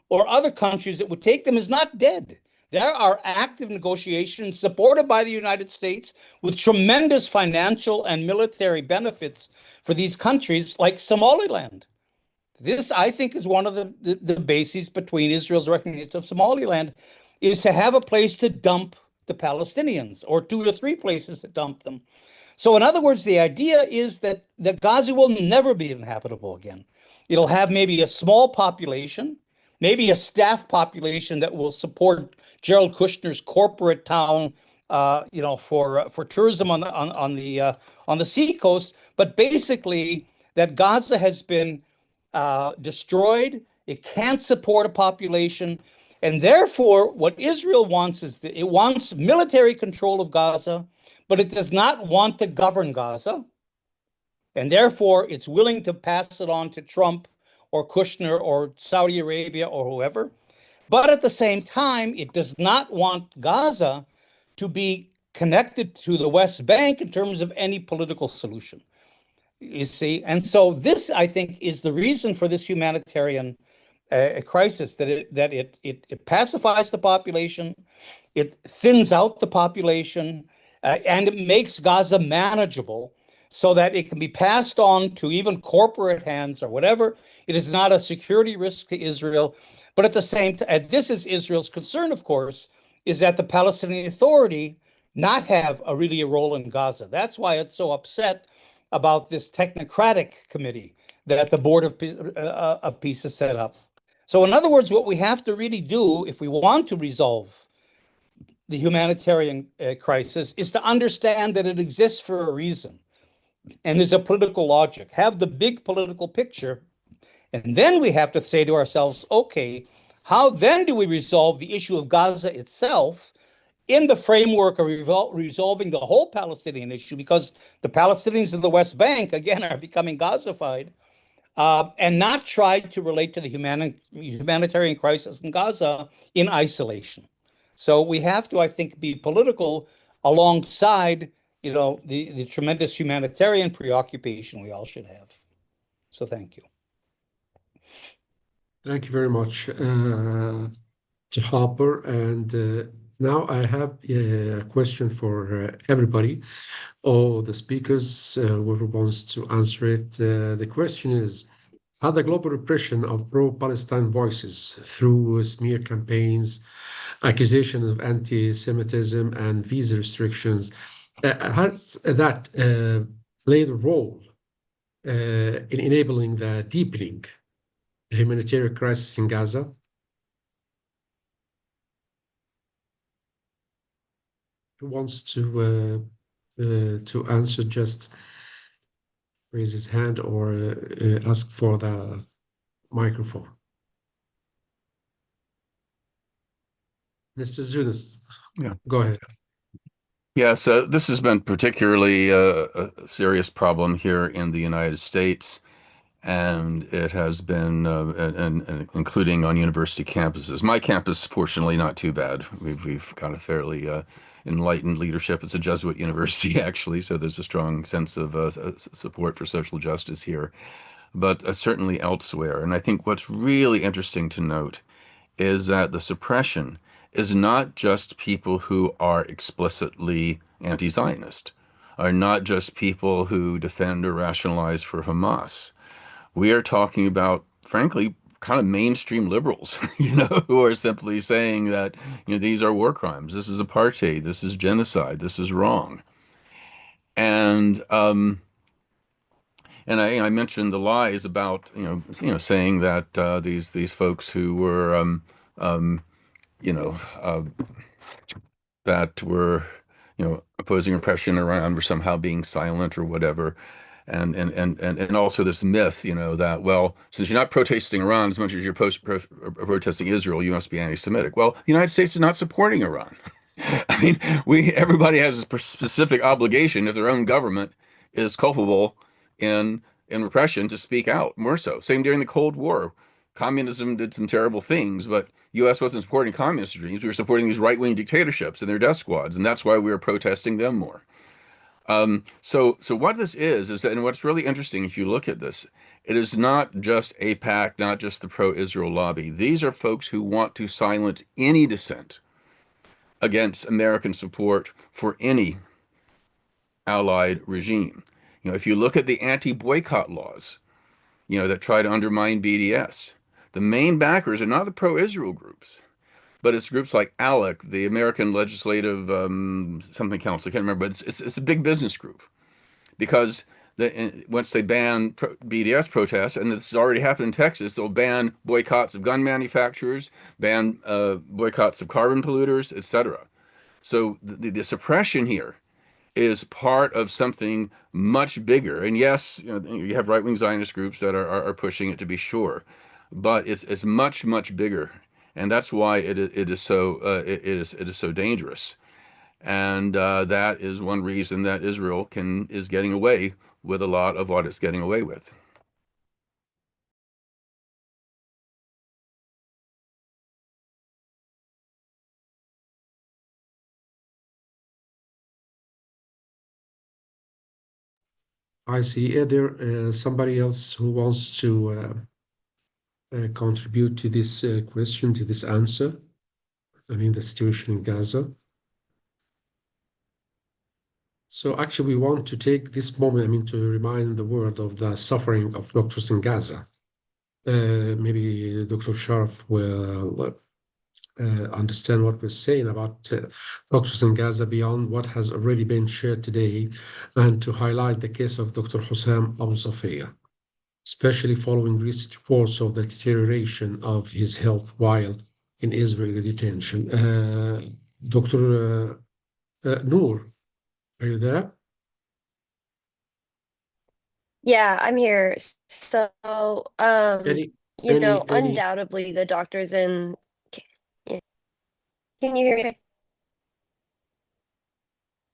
or other countries that would take them is not dead. There are active negotiations supported by the United States with tremendous financial and military benefits for these countries, like Somaliland. This, I think, is one of the bases between Israel's recognition of Somaliland, is to have a place to dump the Palestinians, or 2 or 3 places to dump them. So in other words, the idea is that Gaza will never be inhabitable again. It'll have maybe a small population, maybe a staff population that will support Jared Kushner's corporate town, for tourism on the seacoast. But basically, that Gaza has been destroyed. It can't support a population. And therefore, what Israel wants is that it wants military control of Gaza, but it does not want to govern Gaza. And therefore, it's willing to pass it on to Trump or Kushner or Saudi Arabia or whoever. But at the same time, it does not want Gaza to be connected to the West Bank in terms of any political solution. You see? And so this, I think, is the reason for this humanitarian crisis, that it pacifies the population, it thins out the population, and it makes Gaza manageable so that it can be passed on to even corporate hands or whatever. It is not a security risk to Israel. But at the same time, this is Israel's concern, of course, is that the Palestinian Authority not have really a role in Gaza. That's why it's so upset about this technocratic committee that the Board of Peace has set up. So in other words, what we have to really do if we want to resolve the humanitarian crisis is to understand that it exists for a reason. And there's a political logic. Have the big political picture. And then we have to say to ourselves, okay, how then do we resolve the issue of Gaza itself in the framework of resolving the whole Palestinian issue? Because the Palestinians in the West Bank, again, are becoming Gazified, and not try to relate to the humanitarian crisis in Gaza in isolation. So we have to, I think, be political alongside, the tremendous humanitarian preoccupation we all should have. So thank you. Thank you very much, Harper. And now I have a question for everybody, all the speakers, whoever wants to answer it. The question is, how the global repression of pro-Palestine voices through smear campaigns, accusations of anti-Semitism, and visa restrictions, has that played a role in enabling the deepening humanitarian crisis in Gaza? Who wants to answer? Just raise his hand or ask for the microphone. Mr. Zunes, Yeah. Go ahead. Yeah, so this has been particularly a serious problem here in the United States, and it has been, and including on university campuses. My campus, fortunately, not too bad. We've got a fairly enlightened leadership. It's a Jesuit university, actually, so there's a strong sense of support for social justice here, but certainly elsewhere. And I think what's really interesting to note is that the suppression is not just people who are explicitly anti-Zionist, are not just people who defend or rationalize for Hamas. We are talking about, frankly, kind of mainstream liberals, who are simply saying that, these are war crimes. This is apartheid. This is genocide. This is wrong. And I mentioned the lies about, saying that these folks who were, that were, opposing oppression around were somehow being silent or whatever. And also this myth, that, well, since you're not protesting Iran as much as you're protesting Israel, you must be anti-Semitic. Well, the United States is not supporting Iran. I mean, everybody has a specific obligation if their own government is culpable in repression to speak out, more so. Same during the Cold War. Communism did some terrible things, but U.S. wasn't supporting communist regimes. We were supporting these right-wing dictatorships and their death squads, and that's why we were protesting them more. So what this is that, and what's really interesting, if you look at this, it is not just AIPAC, not just the pro-Israel lobby. These are folks who want to silence any dissent against American support for any allied regime. If you look at the anti-boycott laws, that try to undermine BDS, the main backers are not the pro-Israel groups. but it's groups like ALEC, the American Legislative something Council, I can't remember, but it's a big business group because once they ban BDS protests, and this has already happened in Texas, they'll ban boycotts of gun manufacturers, ban boycotts of carbon polluters, etc. So the suppression here is part of something much bigger. And yes, you have right-wing Zionist groups that are pushing it, to be sure, but it's much, much bigger, and that's why it is so dangerous. And that is one reason that Israel is getting away with a lot of what it's getting away with. I see. Is there somebody else who wants to contribute to this question, to this answer? I mean, the situation in Gaza. So actually, we want to take this moment, I mean, to remind the world of the suffering of doctors in Gaza. Maybe Dr. Sharaf will understand what we're saying about doctors in Gaza beyond what has already been shared today, and to highlight the case of Dr. Hussam Abu Safia, especially following recent reports of the deterioration of his health while in Israeli detention. Dr. Nour, are you there? Yeah, I'm here. So, Any, you know, any? undoubtedly the doctors in, yeah, can you hear me?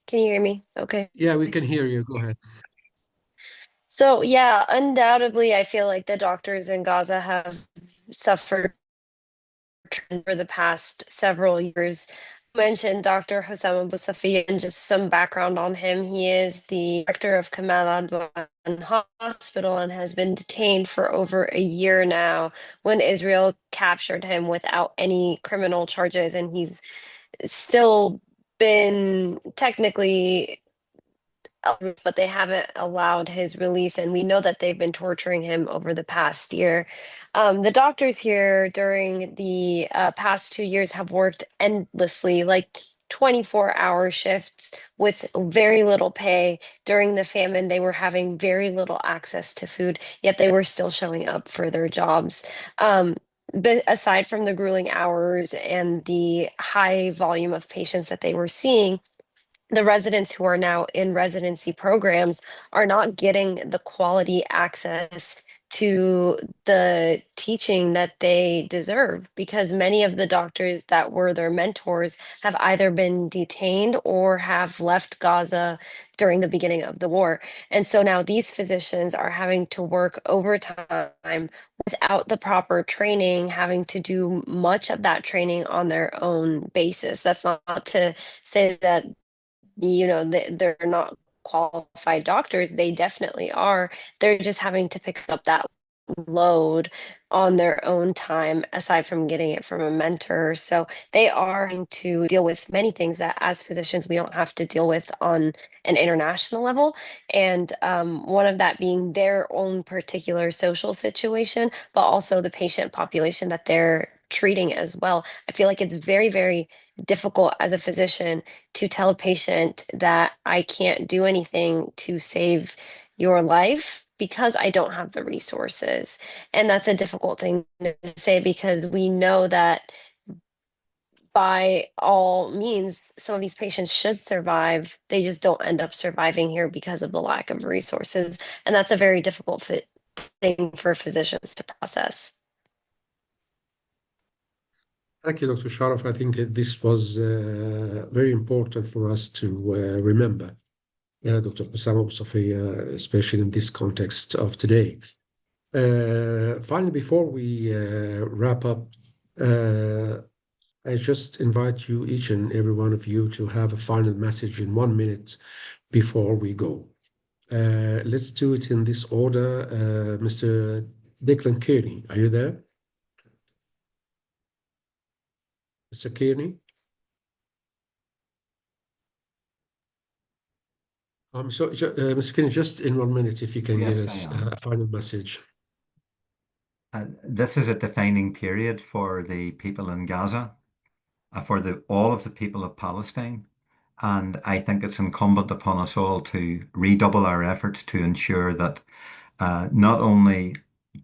Can you hear me? Okay. Yeah, we can hear you. Go ahead. So, yeah, undoubtedly, I feel like the doctors in Gaza have suffered for the past several years. You mentioned Dr. Hussam Abu Safia, and just some background on him. He is the director of Kamal Adwan Hospital and has been detained for over a year now when Israel captured him without any criminal charges, and he's still been technically, but they haven't allowed his release, and we know that they've been torturing him over the past year. The doctors here during the past 2 years have worked endlessly, like 24-hour shifts with very little pay. During the famine, they were having very little access to food, yet they were still showing up for their jobs. But aside from the grueling hours and the high volume of patients that they were seeing, the residents who are now in residency programs are not getting the quality access to the teaching that they deserve, because many of the doctors that were their mentors have either been detained or have left Gaza during the beginning of the war. And so now these physicians are having to work overtime without the proper training, having to do much of that training on their own basis. That's not to say that they're not qualified doctors. They definitely are. They're just having to pick up that load on their own time, aside from getting it from a mentor. So they are having to deal with many things that as physicians we don't have to deal with on an international level. And one of that being their own particular social situation, but also the patient population that they're treating as well. I feel like it's very, very difficult as a physician to tell a patient that I can't do anything to save your life because I don't have the resources. And that's a difficult thing to say, because we know that by all means, some of these patients should survive. They just don't end up surviving here because of the lack of resources. And that's a very difficult thing for physicians to process. Thank you, Dr. Sharaf. I think this was very important for us to remember. Dr. Hussam Abu Safia, especially in this context of today. Finally, before we wrap up, I just invite you, each and every one of you, to have a final message in 1 minute before we go. Let's do it in this order. Mr. Declan Kearney, are you there? Mr. Kearney? So, Mr. Kearney, just in 1 minute, if you can give us a final message. This is a defining period for the people in Gaza. for all of the people of Palestine. And I think it's incumbent upon us all to redouble our efforts to ensure that not only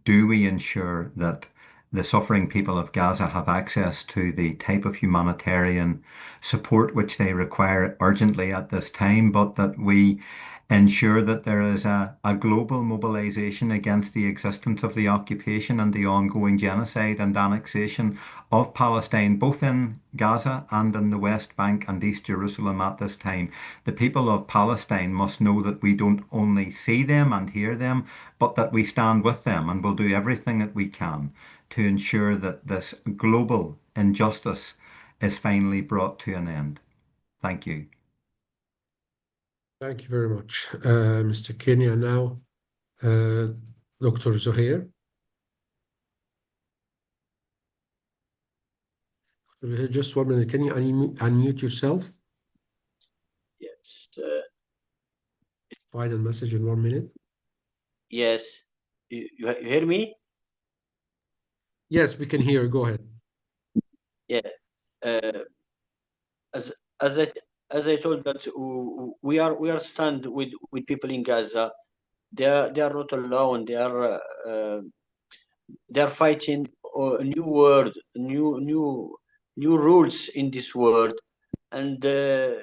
do we ensure that the suffering people of Gaza have access to the type of humanitarian support which they require urgently at this time, but that we ensure that there is a global mobilization against the existence of the occupation and the ongoing genocide and annexation of Palestine, both in Gaza and in the West Bank and East Jerusalem at this time. The people of Palestine must know that we don't only see them and hear them, but that we stand with them and will do everything that we can to ensure that this global injustice is finally brought to an end. Thank you. Thank you very much, Mr. Kenya. Now, Dr. Zouhair. Just 1 minute. Can you unmute yourself? Yes. Final message in 1 minute. Yes. You hear me? Yes, we can hear. Go ahead. Yeah. As I told that we are stand with people in Gaza. They are not alone. They are fighting a new world, new rules in this world, and they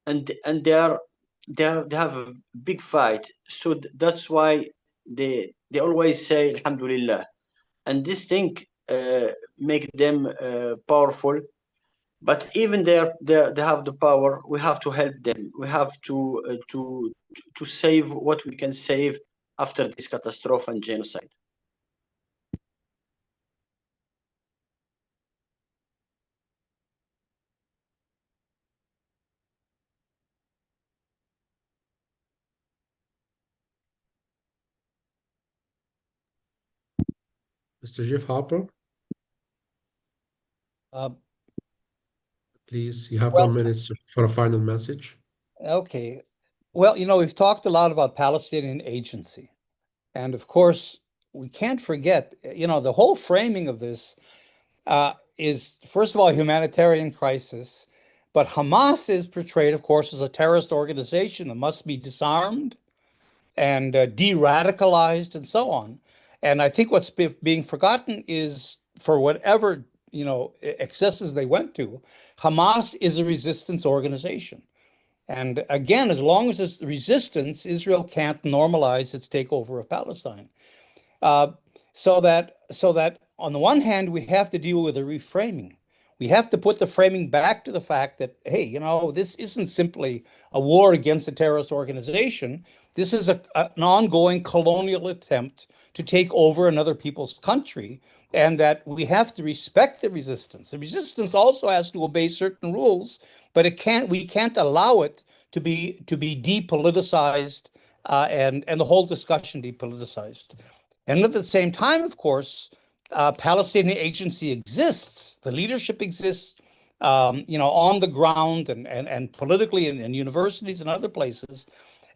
have a big fight. So that's why they always say Alhamdulillah, and this thing make them powerful. But even they have the power. We have to help them. We have to save what we can save after this catastrophe and genocide. Mr. Jeff Harper, please, you have 1 minute for a final message. Okay. Well, we've talked a lot about Palestinian agency. And of course, we can't forget, the whole framing of this is, first of all, a humanitarian crisis. But Hamas is portrayed, of course, as a terrorist organization that must be disarmed and de-radicalized and so on. And I think what's being forgotten is, for whatever excesses they went to, Hamas is a resistance organization. And again, as long as there's resistance, Israel can't normalize its takeover of Palestine. So that on the one hand, we have to deal with a reframing. We have to put the framing back to the fact that, hey, this isn't simply a war against a terrorist organization. This is an ongoing colonial attempt to take over another people's country, and that we have to respect the resistance. The resistance also has to obey certain rules, but we can't allow it to be depoliticized and the whole discussion depoliticized. And at the same time, of course, Palestinian agency exists. The leadership exists, on the ground and politically in universities and other places,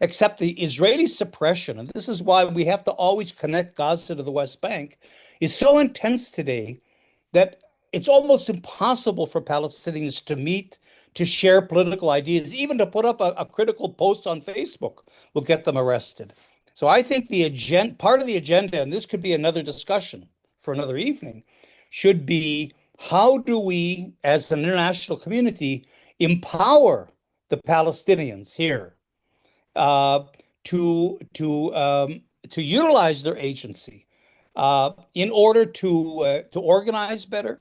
except the Israeli suppression, and this is why we have to always connect Gaza to the West Bank, is so intense today that it's almost impossible for Palestinians to meet, to share political ideas, even to put up a critical post on Facebook will get them arrested. So I think part of the agenda, and this could be another discussion for another evening, should be how do we, as an international community, empower the Palestinians here to utilize their agency in order to organize better,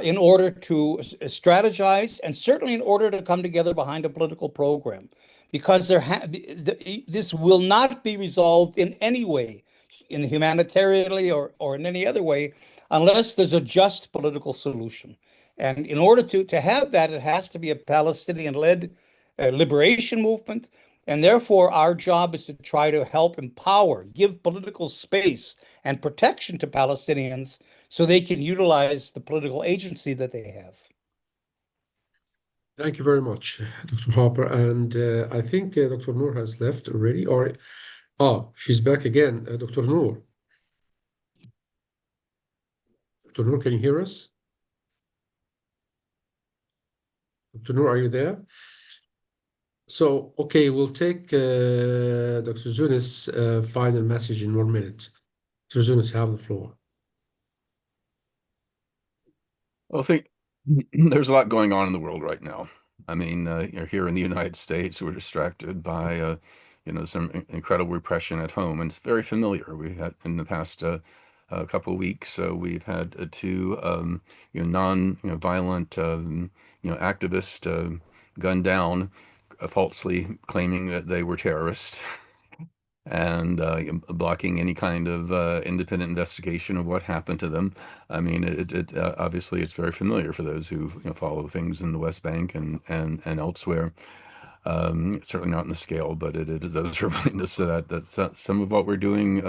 in order to strategize, and certainly in order to come together behind a political program, because this will not be resolved in any way, in humanitarianly or in any other way, unless there's a just political solution. And in order to have that, it has to be a Palestinian-led liberation movement. And therefore, our job is to try to help empower, give political space and protection to Palestinians so they can utilize the political agency that they have. Thank you very much, Dr. Harper. And I think Dr. Nour has left already, she's back again. Dr. Nour. Dr. Nour, can you hear us? Dr. Nour, are you there? So, okay, we'll take Dr. Zunes' final message in 1 minute. Dr. Zunes, have the floor. Well, I think there's a lot going on in the world right now. I mean, here in the United States, we're distracted by, some incredible repression at home, and it's very familiar. We had in the past couple of weeks, we've had two, non-violent, activists gunned down, falsely claiming that they were terrorists. And blocking any kind of independent investigation of what happened to them. I mean, obviously it's very familiar for those who follow things in the West Bank and elsewhere. Certainly not in the scale, but it does remind us that some of what we're doing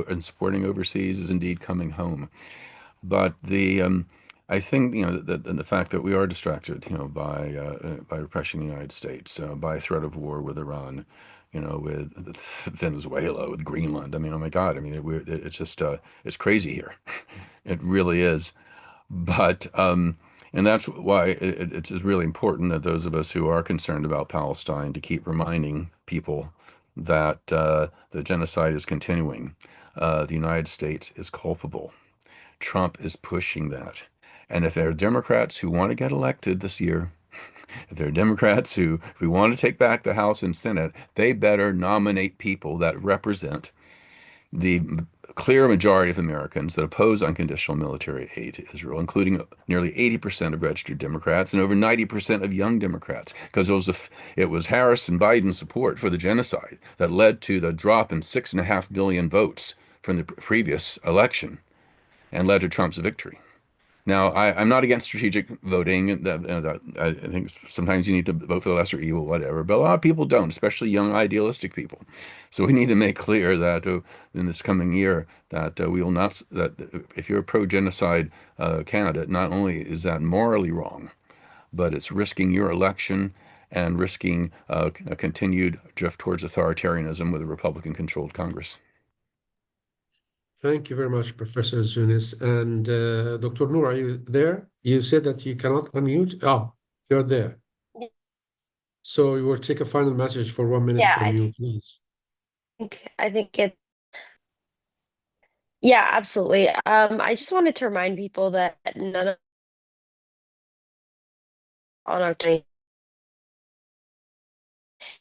and supporting overseas is indeed coming home. But I think the fact that we are distracted, by repression in the United States, by threat of war with Iran, with Venezuela, with Greenland. I mean, oh my God! I mean, it's just it's crazy here. It really is. But and that's why it is really important that those of us who are concerned about Palestine to keep reminding people that the genocide is continuing. The United States is culpable. Trump is pushing that. And if there are Democrats who want to get elected this year, if there are Democrats who want to take back the House and Senate, they better nominate people that represent the clear majority of Americans that oppose unconditional military aid to Israel, including nearly 80% of registered Democrats and over 90% of young Democrats, because it was Harris and Biden's support for the genocide that led to the drop in 6.5 million votes from the previous election and led to Trump's victory. Now, I'm not against strategic voting. I think sometimes you need to vote for the lesser evil, whatever. But a lot of people don't, especially young, idealistic people. So we need to make clear that in this coming year that we will not. That if you're a pro-genocide candidate, not only is that morally wrong, but it's risking your election and risking a continued drift towards authoritarianism with a Republican-controlled Congress. Thank you very much, Professor Zunes. And Dr. Nour, are you there? You said that you cannot unmute. Oh, you're there. So you will take a final message for 1 minute from you, please. I think it. Yeah, absolutely. I just wanted to remind people that none of on October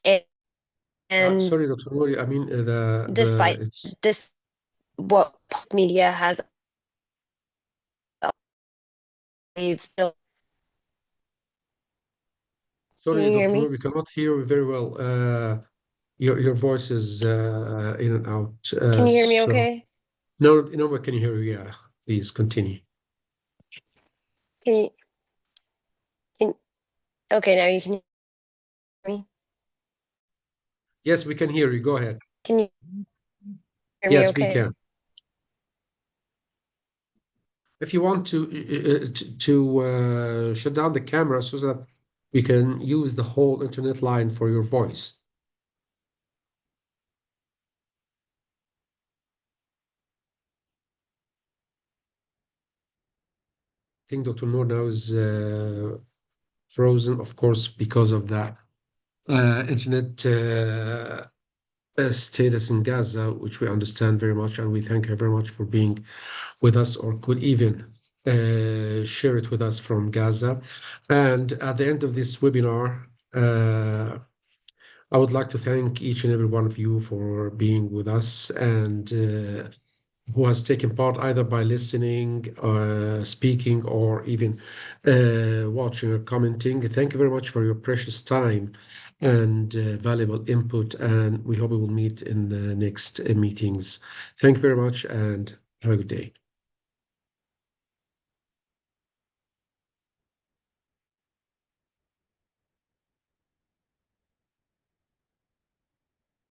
and Sorry, Dr. Nour, I mean despite this, what media has still. Sorry, Can you hear Dr. me? Nour, we cannot hear you very well. Your voice is in and out. Can you hear me okay? No, we can hear you. Yeah, please continue. Okay, now you can hear me? Yes, we can hear you. Go ahead. Can you hear me Yes, okay? we can. If you want to shut down the camera so that we can use the whole internet line for your voice. I think Dr. Nour now is frozen, of course, because of the internet status in Gaza, which we understand very much, and we thank her very much for being with us, or could even share it with us from Gaza. And at the end of this webinar, I would like to thank each and every one of you for being with us and who has taken part either by listening, speaking, or even watching or commenting. Thank you very much for your precious time and valuable input, and we hope we will meet in the next meetings. Thank you very much, and have a good day.